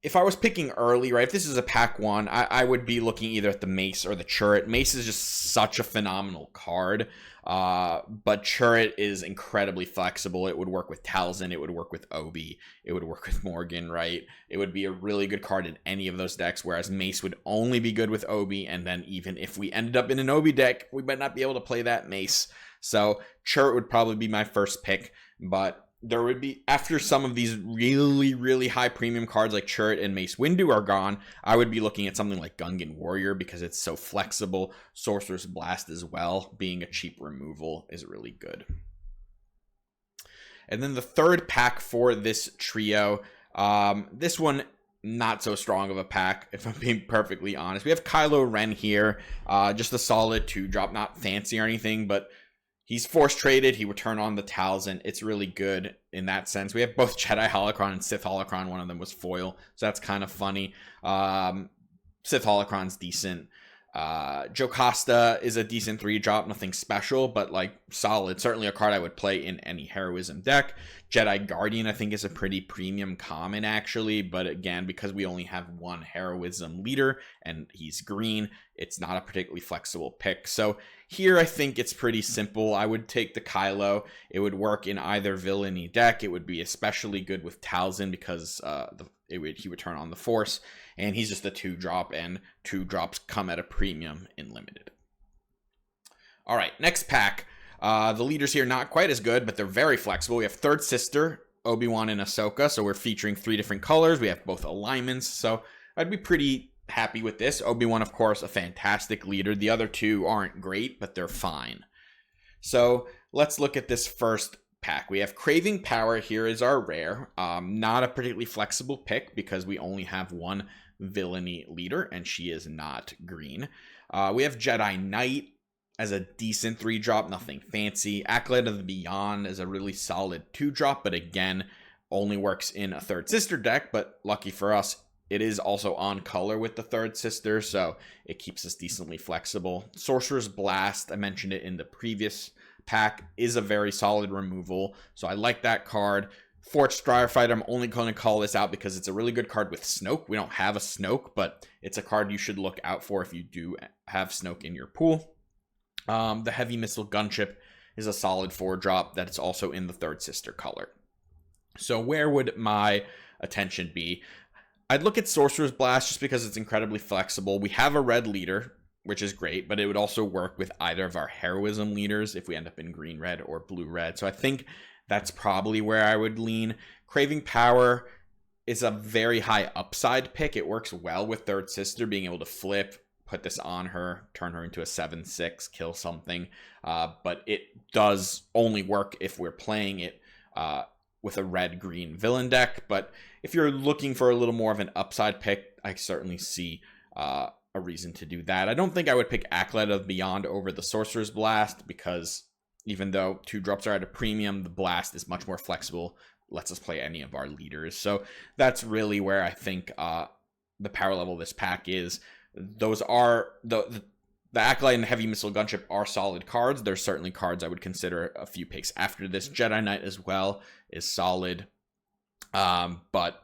if I was picking early, right, if this is a pack 1, I would be looking either at the Mace or the Chirrut. Mace is just such a phenomenal card. But Chirrut is incredibly flexible. It would work with Talzin. It would work with Obi. It would work with Morgan, right? It would be a really good card in any of those decks, whereas Mace would only be good with Obi. And then even if we ended up in an Obi deck, we might not be able to play that Mace. So Chirrut would probably be my first pick, but there would be, after some of these really, really high premium cards like Chirrut and Mace Windu are gone, I would be looking at something like Gungan Warrior because it's so flexible. Sorcerer's Blast as well, being a cheap removal, is really good. And then the third pack for this trio, this one, not so strong of a pack, if I'm being perfectly honest. We have Kylo Ren here, just a solid 2-drop, not fancy or anything, but he's force traded. He would turn on the Talzin. It's really good in that sense. We have both Jedi Holocron and Sith Holocron. One of them was foil, so that's kind of funny. Sith Holocron's decent. Jocasta is a decent 3-drop, nothing special, but like solid. Certainly a card I would play in any heroism deck. Jedi Guardian I think is a pretty premium common actually, but again, because we only have one heroism leader and he's green, it's not a particularly flexible pick. So here I think it's pretty simple. I would take the Kylo. It would work in either villainy deck. It would be especially good with Talzin because he would turn on the Force, and he's just a 2-drop, and 2-drops come at a premium in limited. All right, next pack. The leaders here not quite as good, but they're very flexible. We have Third Sister, Obi-Wan, and Ahsoka, so we're featuring 3 different colors. We have both alignments, so I'd be pretty happy with this. Obi-Wan, of course, a fantastic leader. The other 2 aren't great, but they're fine. So let's look at this first pack. We have Craving Power here is our rare. Not a particularly flexible pick because we only have one villainy leader, and she is not green. We have Jedi Knight as a decent 3-drop, nothing fancy. Acolyte of the Beyond is a really solid 2-drop, but again, only works in a Third Sister deck, but lucky for us, it is also on color with the Third Sister, so it keeps us decently flexible. Sorcerer's Blast, I mentioned it in the previous pack, is a very solid removal, so I like that card. Forged Starfighter, I'm only going to call this out because it's a really good card with Snoke. We don't have a Snoke, but it's a card you should look out for if you do have Snoke in your pool. The Heavy Missile Gunship is a solid 4-drop that is also in the Third Sister color. So where would my attention be? I'd look at Sorcerer's Blast just because it's incredibly flexible. We have a red leader, which is great, but it would also work with either of our heroism leaders if we end up in green-red or blue-red. So I think that's probably where I would lean. Craving Power is a very high upside pick. It works well with Third Sister, being able to flip, put this on her, turn her into a 7/6, kill something. But it does only work if we're playing it with a red-green villain deck. But if you're looking for a little more of an upside pick, I certainly see a reason to do that. I don't think I would pick Acolyte of Beyond over the Sorcerer's Blast, because even though 2-drops are at a premium, the Blast is much more flexible, lets us play any of our leaders. So that's really where I think the power level of this pack is. Those are the Acolyte and the Heavy Missile Gunship are solid cards. There's certainly cards I would consider a few picks after this. Jedi Knight as well is solid. But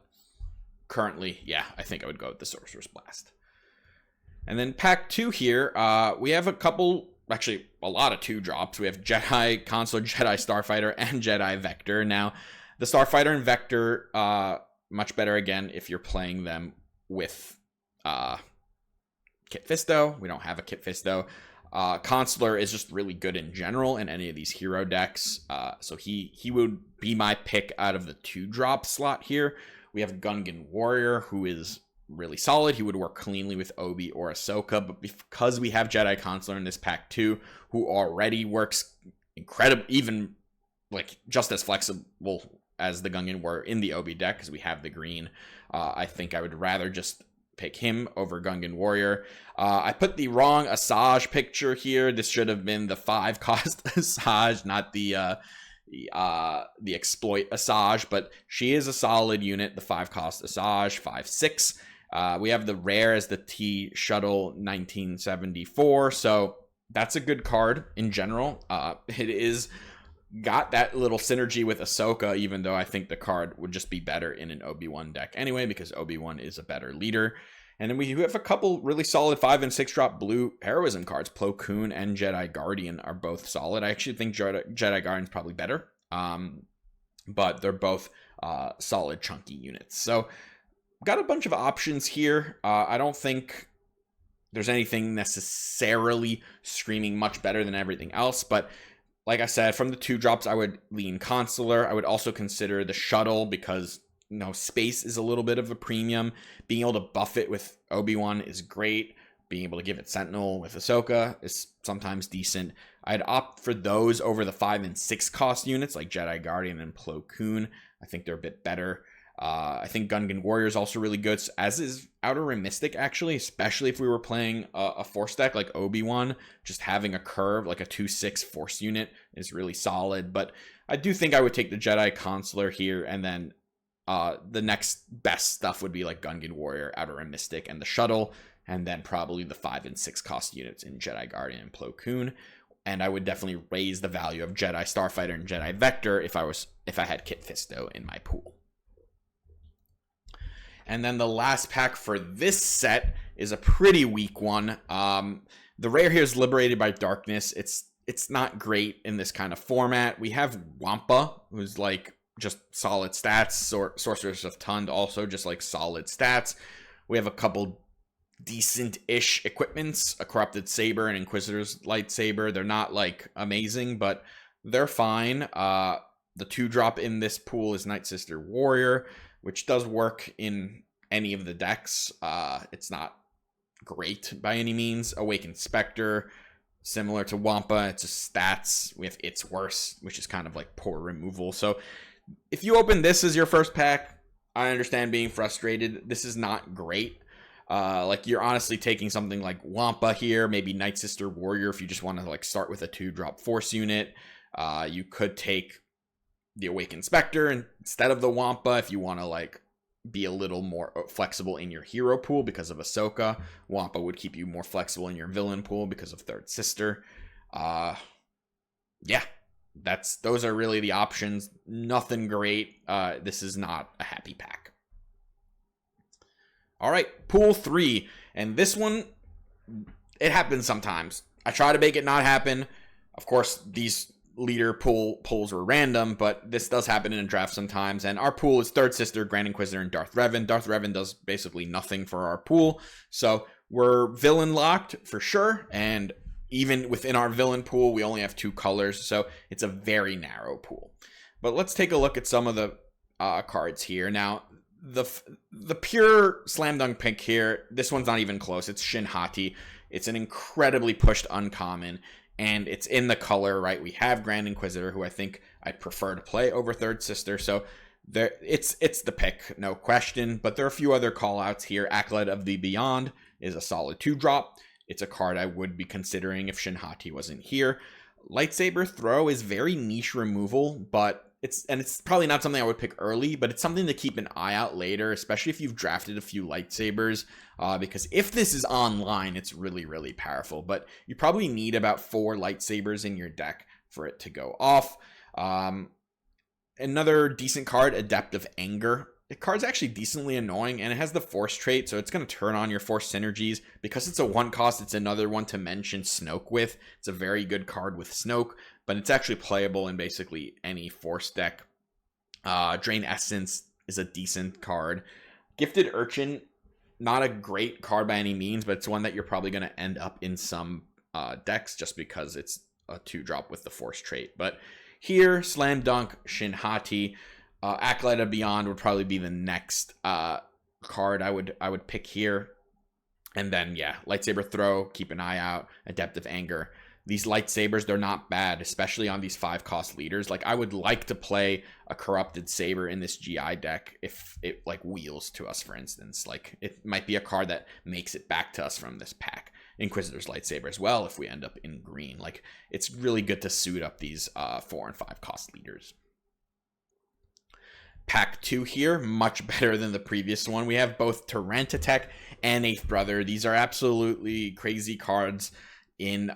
currently, yeah, I think I would go with the Sorcerer's Blast. And then pack 2 here, we have a couple, actually a lot of 2-drops. We have Jedi Consular, Jedi Starfighter, and Jedi Vector. Now, the Starfighter and Vector, much better again if you're playing them with Kit Fisto. We don't have a Kit Fisto. Consular is just really good in general in any of these hero decks. So he would be my pick out of the 2-drop slot here. We have Gungan Warrior, who is really solid. He would work cleanly with Obi or Ahsoka, but because we have Jedi Consular in this pack too, who already works incredible, even like just as flexible as the Gungan Warrior in the Obi deck, because we have the green, I think I would rather just pick him over Gungan Warrior. I put the wrong Asajj picture here. This should have been the 5-cost Asajj, not the exploit Asajj, but she is a solid unit, the 5-cost Asajj, 5/6. We have the rare as the T Shuttle 1974, so that's a good card in general. It is got that little synergy with Ahsoka, even though I think the card would just be better in an Obi-Wan deck anyway, because Obi-Wan is a better leader. And then we have a couple really solid 5- and 6-drop blue heroism cards. Plo Koon and Jedi Guardian are both solid. I actually think Jedi Guardian is probably better, but they're both solid chunky units. So got a bunch of options here. I don't think there's anything necessarily screaming much better than everything else, but like I said, from the 2-drops, I would lean Consular. I would also consider the Shuttle because, you know, space is a little bit of a premium. Being able to buff it with Obi-Wan is great. Being able to give it Sentinel with Ahsoka is sometimes decent. I'd opt for those over the 5- and 6-cost units like Jedi Guardian and Plo Koon. I think they're a bit better. I think Gungan Warrior is also really good, as is Outer Rim Mystic, actually, especially if we were playing a Force deck like Obi-Wan. Just having a curve, like a 2/6 Force unit, is really solid. But I do think I would take the Jedi Consular here, and then the next best stuff would be like Gungan Warrior, Outer Rim Mystic, and the Shuttle, and then probably the 5- and 6-cost units in Jedi Guardian and Plo Koon. And I would definitely raise the value of Jedi Starfighter and Jedi Vector if I had Kit Fisto in my pool. And then the last pack for this set is a pretty weak one. The rare here is Liberated by Darkness. It's not great in this kind of format. We have Wampa, who's like just solid stats. Sorceress of Tund also just like solid stats. We have a couple decent-ish equipments, a Corrupted Saber and Inquisitor's Lightsaber. They're not like amazing, but they're fine. The 2-drop in this pool is Night Sister Warrior, which does work in any of the decks. It's not great by any means. Awakened Spectre, similar to Wampa, it's just stats. We have It's Worse, which is kind of like poor removal. So if you open this as your first pack, I understand being frustrated. This is not great. Like you're honestly taking something like Wampa here, maybe Night Sister Warrior if you just want to like start with a 2-drop Force unit. You could take the Awakened Spectre instead of the Wampa if you want to like be a little more flexible in your hero pool because of Ahsoka. Wampa would keep you more flexible in your villain pool because of Third Sister. Yeah, those are really the options. Nothing great. This is not a happy pack. All right, pool 3, and this one, it happens sometimes. I try to make it not happen. Of course, these leader pulls were random, but this does happen in a draft sometimes. And our pool is Third Sister, Grand Inquisitor, and Darth Revan. Darth Revan does basically nothing for our pool, so we're villain locked for sure. And even within our villain pool, we only have 2 colors, so it's a very narrow pool. But let's take a look at some of the cards here. Now, the pure slam dunk pick here, this one's not even close. It's Shin Hati. It's an incredibly pushed uncommon, and it's in the color, right? We have Grand Inquisitor, who I think I'd prefer to play over Third Sister, so it's the pick, no question. But there are a few other call outs here. Acolyte of the Beyond is a solid 2-drop. It's a card I would be considering if Shin Hati wasn't here. Lightsaber Throw is very niche removal, but it's probably not something I would pick early, but it's something to keep an eye out later, especially if you've drafted a few lightsabers, because if this is online, it's really, really powerful. But you probably need about 4 lightsabers in your deck for it to go off. Another decent card, Adept of Anger. The card's actually decently annoying, and it has the Force trait, so it's going to turn on your Force synergies. Because it's a 1 cost, it's another one to mention Snoke with. It's a very good card with Snoke, but it's actually playable in basically any Force deck. Drain Essence is a decent card. Gifted Urchin, not a great card by any means, but it's one that you're probably going to end up in some decks just because it's a 2-drop with the Force trait. But here, Slam Dunk, Shin Hati. Acolyte of Beyond would probably be the next card I would pick here. And then, yeah, Lightsaber Throw, keep an eye out. Adept of Anger. These lightsabers, they're not bad, especially on these 5-cost leaders. Like, I would like to play a Corrupted Saber in this GI deck if it, like, wheels to us, for instance. Like, it might be a card that makes it back to us from this pack. Inquisitor's Lightsaber as well if we end up in green. Like, it's really good to suit up these 4 and 5-cost leaders. Pack 2 here, much better than the previous one. We have both Tyrantotech and Eighth Brother. These are absolutely crazy cards in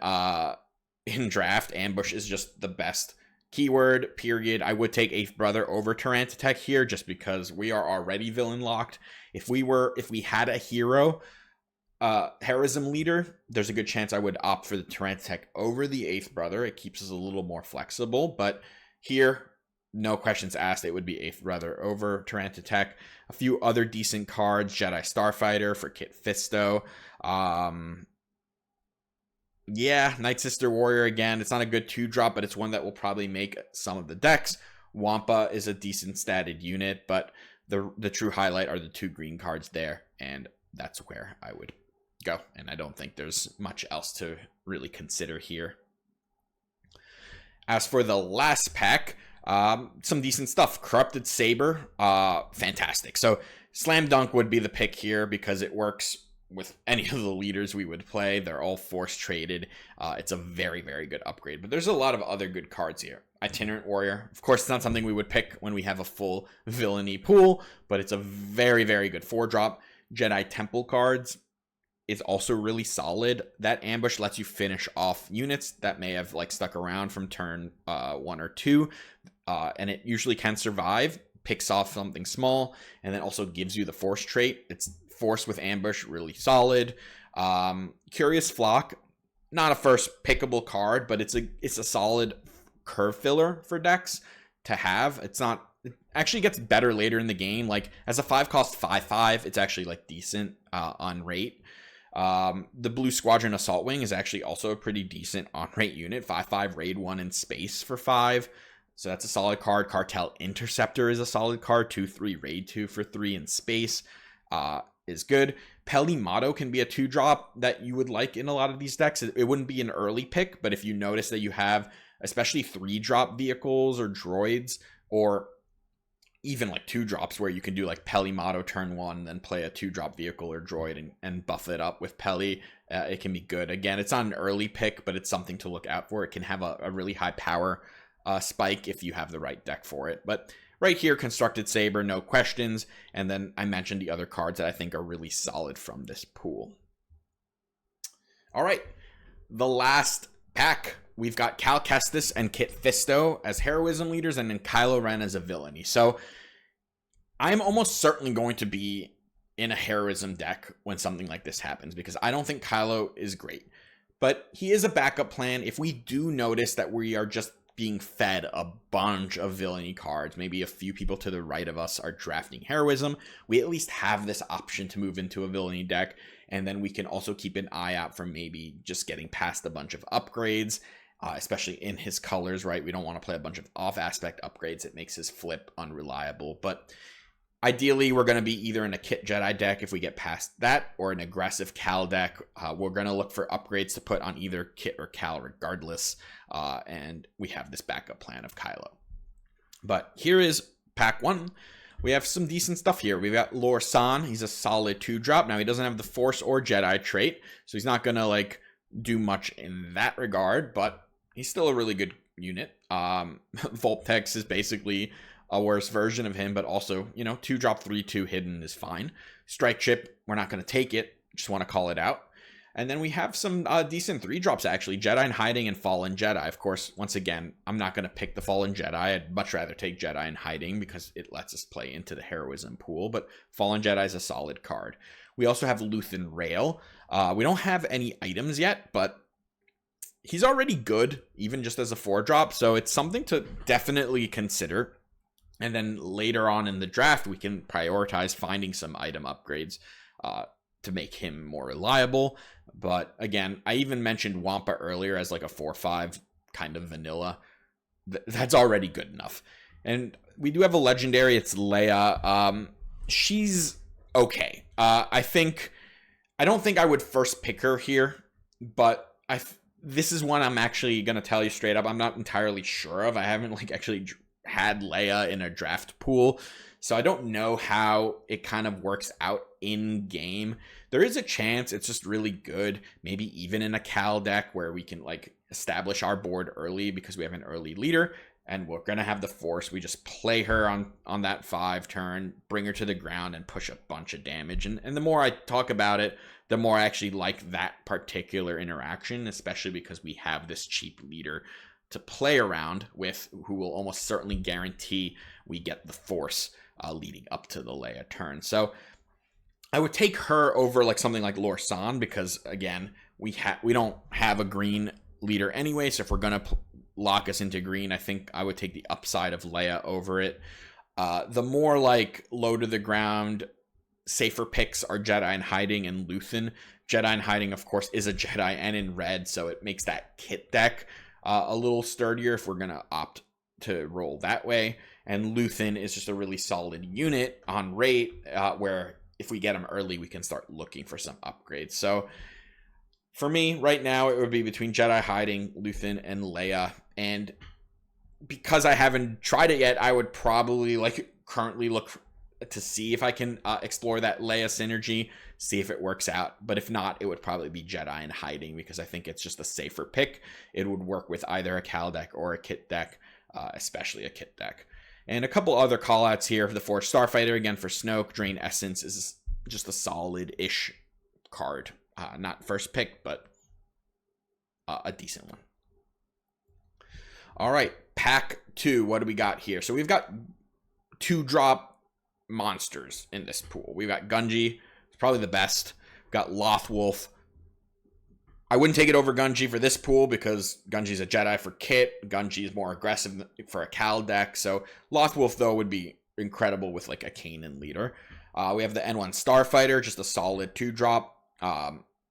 draft. Ambush is just the best keyword, period. I would take Eighth Brother over Tyrantotech here just because we are already villain locked. If we had a hero heroism leader, there's a good chance I would opt for the Tyrantotech over the Eighth Brother. It keeps us a little more flexible, but here, no questions asked, it would be Eighth Brother over Tyrantotech. A few other decent cards, Jedi Starfighter for Kit Fisto. Yeah, Night Sister Warrior again. It's not a good 2-drop, but it's one that will probably make some of the decks. Wampa is a decent statted unit, but the true highlight are the 2 green cards there, and that's where I would go. And I don't think there's much else to really consider here. As for the last pack, some decent stuff. Corrupted Saber, fantastic. So Slam Dunk would be the pick here because it works with any of the leaders we would play. They're all Force traded. It's a very, very good upgrade. But there's a lot of other good cards here. Itinerant Warrior. Of course, it's not something we would pick when we have a full villainy pool, but it's a very, very good 4-drop. Jedi Temple cards is also really solid. That Ambush lets you finish off units that may have like stuck around from turn 1 or 2. And it usually can survive, picks off something small, and then also gives you the Force trait. It's Force with Ambush, really solid. Curious Flock, not a first pickable card, but it's a solid curve filler for decks to have. It actually gets better later in the game. Like as a 5-cost 5/5, it's actually like decent on rate. The Blue Squadron Assault Wing is actually also a pretty decent on rate unit. 5/5 raid 1 in space for 5. So that's a solid card. Cartel Interceptor is a solid card. 2/3 raid 2 for 3 in space is good. Peli Motto can be a 2-drop that you would like in a lot of these decks. It wouldn't be an early pick, but if you notice that you have especially 3-drop vehicles or droids, or even like 2-drops where you can do like Peli Motto turn 1, then play a 2-drop vehicle or droid and buff it up with Peli, it can be good. Again, it's not an early pick, but it's something to look out for. It can have a really high power spike if you have the right deck for it. But right here, Constructed Saber, no questions. And then I mentioned the other cards that I think are really solid from this pool. All right, the last pack. We've got Cal Kestis and Kit Fisto as heroism leaders, and then Kylo Ren as a villainy. So I'm almost certainly going to be in a heroism deck when something like this happens, because I don't think Kylo is great. But he is a backup plan. If we do notice that we are just being fed a bunch of villainy cards, maybe a few people to the right of us are drafting heroism, we at least have this option to move into a villainy deck. And then we can also keep an eye out for maybe just getting past a bunch of upgrades, especially in his colors, right? We don't want to play a bunch of off aspect upgrades. It makes his flip unreliable. But ideally, we're going to be either in a Kit Jedi deck if we get past that, or an aggressive Cal deck. We're going to look for upgrades to put on either Kit or Cal regardless. And we have this backup plan of Kylo. But here is pack 1. we have some decent stuff here. We've got Lor San. He's a solid 2-drop. Now, he doesn't have the Force or Jedi trait, so he's not going to, like, do much in that regard, but he's still a really good unit. Vulptex is basically a worse version of him, but also, you know, 2-drop 3/2 hidden is fine. Strike Chip, we're not going to take it. Just want to call it out. And then we have some decent 3-drops, actually. Jedi in Hiding and Fallen Jedi. Of course, once again, I'm not going to pick the Fallen Jedi. I'd much rather take Jedi in Hiding because it lets us play into the heroism pool. But Fallen Jedi is a solid card. We also have Luthen Rail. We don't have any items yet, but he's already good, even just as a 4-drop. So it's something to definitely consider. And then later on in the draft, we can prioritize finding some item upgrades to make him more reliable. But again, I even mentioned Wampa earlier as like a 4/5 kind of vanilla. That's already good enough. And we do have a legendary. It's Leia. She's okay. I don't think I would first pick her here, but this is one I'm actually gonna tell you straight up. I'm not entirely sure of. I haven't like actually had Leia in a draft pool, so I don't know how it kind of works out in game. There is a chance it's just really good, maybe even in a Cal deck where we can like establish our board early because we have an early leader and we're gonna have the Force. We just play her on that 5 turn, bring her to the ground, and push a bunch of damage. And the more I talk about it, the more I actually like that particular interaction, especially because we have this cheap leader to play around with, who will almost certainly guarantee we get the Force leading up to the Leia turn. So I would take her over like something like Lor San because, again, we don't have a green leader anyway. So if we're gonna lock us into green, I think I would take the upside of Leia over it. The more like low to the ground, safer picks are Jedi in Hiding and Luthen. Jedi in Hiding, of course, is a Jedi and in red, so it makes that kit deck a little sturdier if we're gonna opt to roll that way. And Luthen is just a really solid unit on rate, where if we get him early, we can start looking for some upgrades. So for me, right now, it would be between Jedi Hiding, Luthen, and Leia. And because I haven't tried it yet, I would probably like currently look to see if I can explore that Leia synergy, see if it works out. But if not, it would probably be Jedi in Hiding because I think it's just a safer pick. It would work with either a Cal deck or a kit deck, especially a kit deck. And a couple other callouts here for the Force Starfighter. Again, for Snoke, Drain Essence is just a solid-ish card. Not first pick, but a decent one. All right, pack 2. What do we got here? So we've got 2-drop monsters in this pool. We've got Gungi. It's probably the best. We've got Lothwolf. I wouldn't take it over Gungi for this pool because Gungi's a Jedi for kit. Gungi is more aggressive for a Cal deck. So Lothwolf, though, would be incredible with like a Kanan leader. We have the N1 Starfighter, just a solid 2-drop.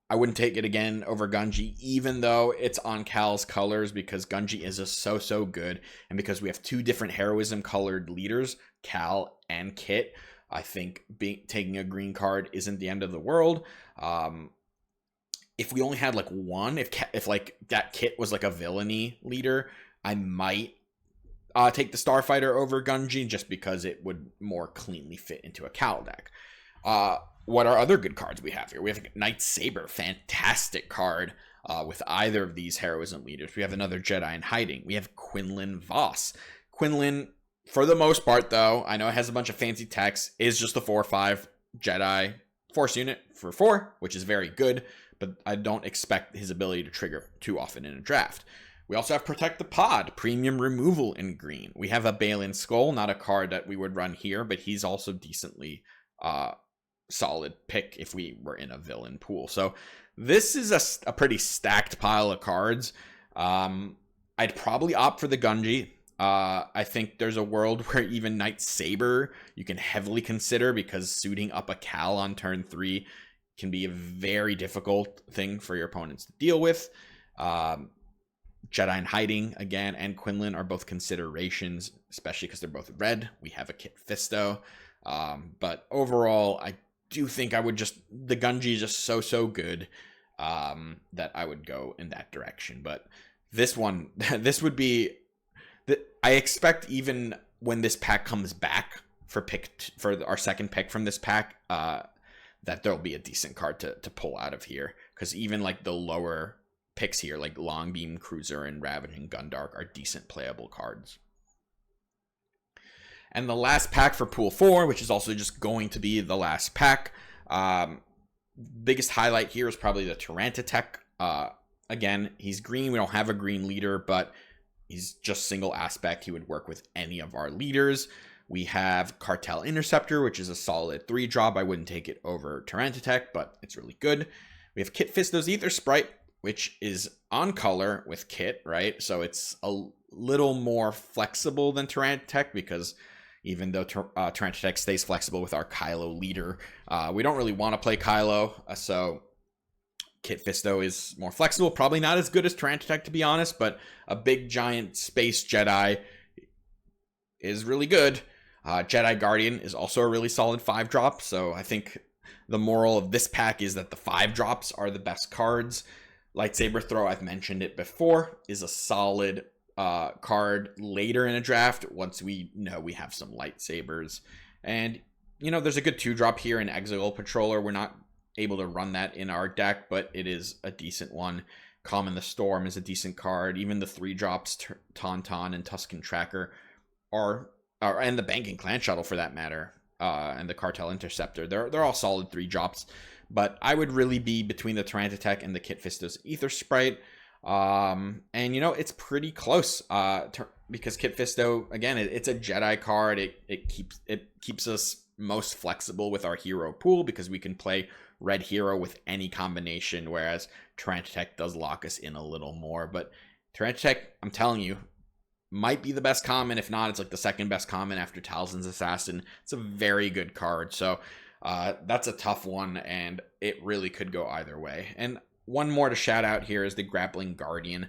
I wouldn't take it again over Gungi, even though it's on Cal's colors, because Gungi is just so good. And because we have 2 different heroism colored leaders, Cal and Kit, I think taking a green card isn't the end of the world. If we only had like one, if like that Kit was like a villainy leader, I might take the Starfighter over Gungi just because it would more cleanly fit into a Cal deck. What are other good cards we have here? We have Night Saber, fantastic card with either of these heroism leaders. We have another Jedi in Hiding. We have Quinlan Voss. Quinlan, for the most part, though, I know it has a bunch of fancy text, is just a 4/5 Jedi Force unit for 4, which is very good, but I don't expect his ability to trigger too often in a draft. We also have Protect the Pod, premium removal in green. We have a Balin Skull, not a card that we would run here, but he's also decently solid pick if we were in a villain pool. So this is a pretty stacked pile of cards. I'd probably opt for the Gungi. I think there's a world where even Night Saber you can heavily consider because suiting up a Cal on turn 3 can be a very difficult thing for your opponents to deal with. Jedi in Hiding, again, and Quinlan are both considerations, especially because they're both red. We have a Kit Fisto. But overall, I do think the Gungi is just so good that I would go in that direction. But this would be, I expect even when this pack comes back, for our second pick from this pack, that there'll be a decent card to pull out of here, because even like the lower picks here, like Longbeam Cruiser and Ravaging Gundark, are decent playable cards. And the last pack for Pool 4, which is also just going to be the last pack, biggest highlight here is probably the Tyranitar. Again, he's green. We don't have a green leader, but he's just single aspect. He would work with any of our leaders. We have Cartel Interceptor, which is a solid 3-drop. I wouldn't take it over Tyranitar, but it's really good. We have Kit Fisto's Aether Sprite, which is on color with Kit, right? So it's a little more flexible than Tyranitar, because even though Tyranitar stays flexible with our Kylo leader, we don't really want to play Kylo, so Kit Fisto is more flexible. Probably not as good as Tyranitar, to be honest, but a big giant space Jedi is really good. Jedi Guardian is also a really solid 5-drop, so I think the moral of this pack is that the 5-drops are the best cards. Lightsaber Throw, I've mentioned it before, is a solid card later in a draft once we know we have some lightsabers. And, you know, there's a good 2-drop here in Exegol Patroller. We're not able to run that in our deck, but it is a decent one. Calm in the Storm is a decent card. Even the 3-drops, Tauntaun and Tusken Tracker and the Banking Clan Shuttle for that matter, and the Cartel Interceptor, they're all solid 3-drops. But I would really be between the Tyranitar and the Kit Fisto's Aether Sprite. And, you know, it's pretty close because Kit Fisto, again, it's a Jedi card. It keeps us most flexible with our hero pool because we can play red hero with any combination, whereas Tyranitar does lock us in a little more. But Tyranitar, I'm telling you, might be the best common. If not, it's like the second best common after Talzin's Assassin. It's a very good card. So that's a tough one, and it really could go either way. And one more to shout out here is the Grappling Guardian.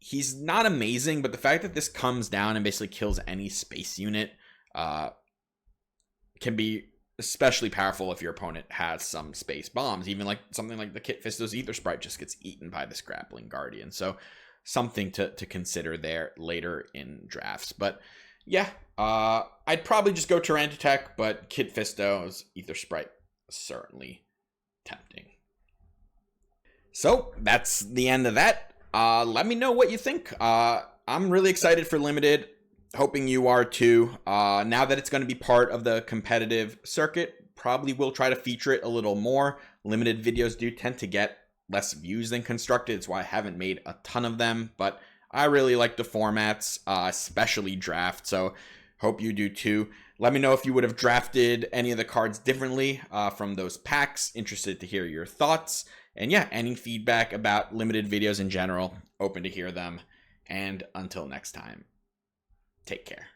He's not amazing, but the fact that this comes down and basically kills any space unit can be especially powerful if your opponent has some space bombs. Even like something like the Kit Fisto's Aether Sprite just gets eaten by this Grappling Guardian. So something to consider there later in drafts. But yeah, I'd probably just go Tyranitar, but Kit Fisto's Aether Sprite is certainly tempting. So that's the end of that. Let me know what you think. I'm really excited for Limited, hoping you are too. Now that it's going to be part of the competitive circuit, probably will try to feature it a little more. Limited videos do tend to get less views than Constructed. It's why I haven't made a ton of them, but I really like the formats, especially draft, so hope you do too. Let me know if you would have drafted any of the cards differently from those packs. Interested to hear your thoughts. And yeah, any feedback about Limited videos in general, open to hear them. And until next time, take care.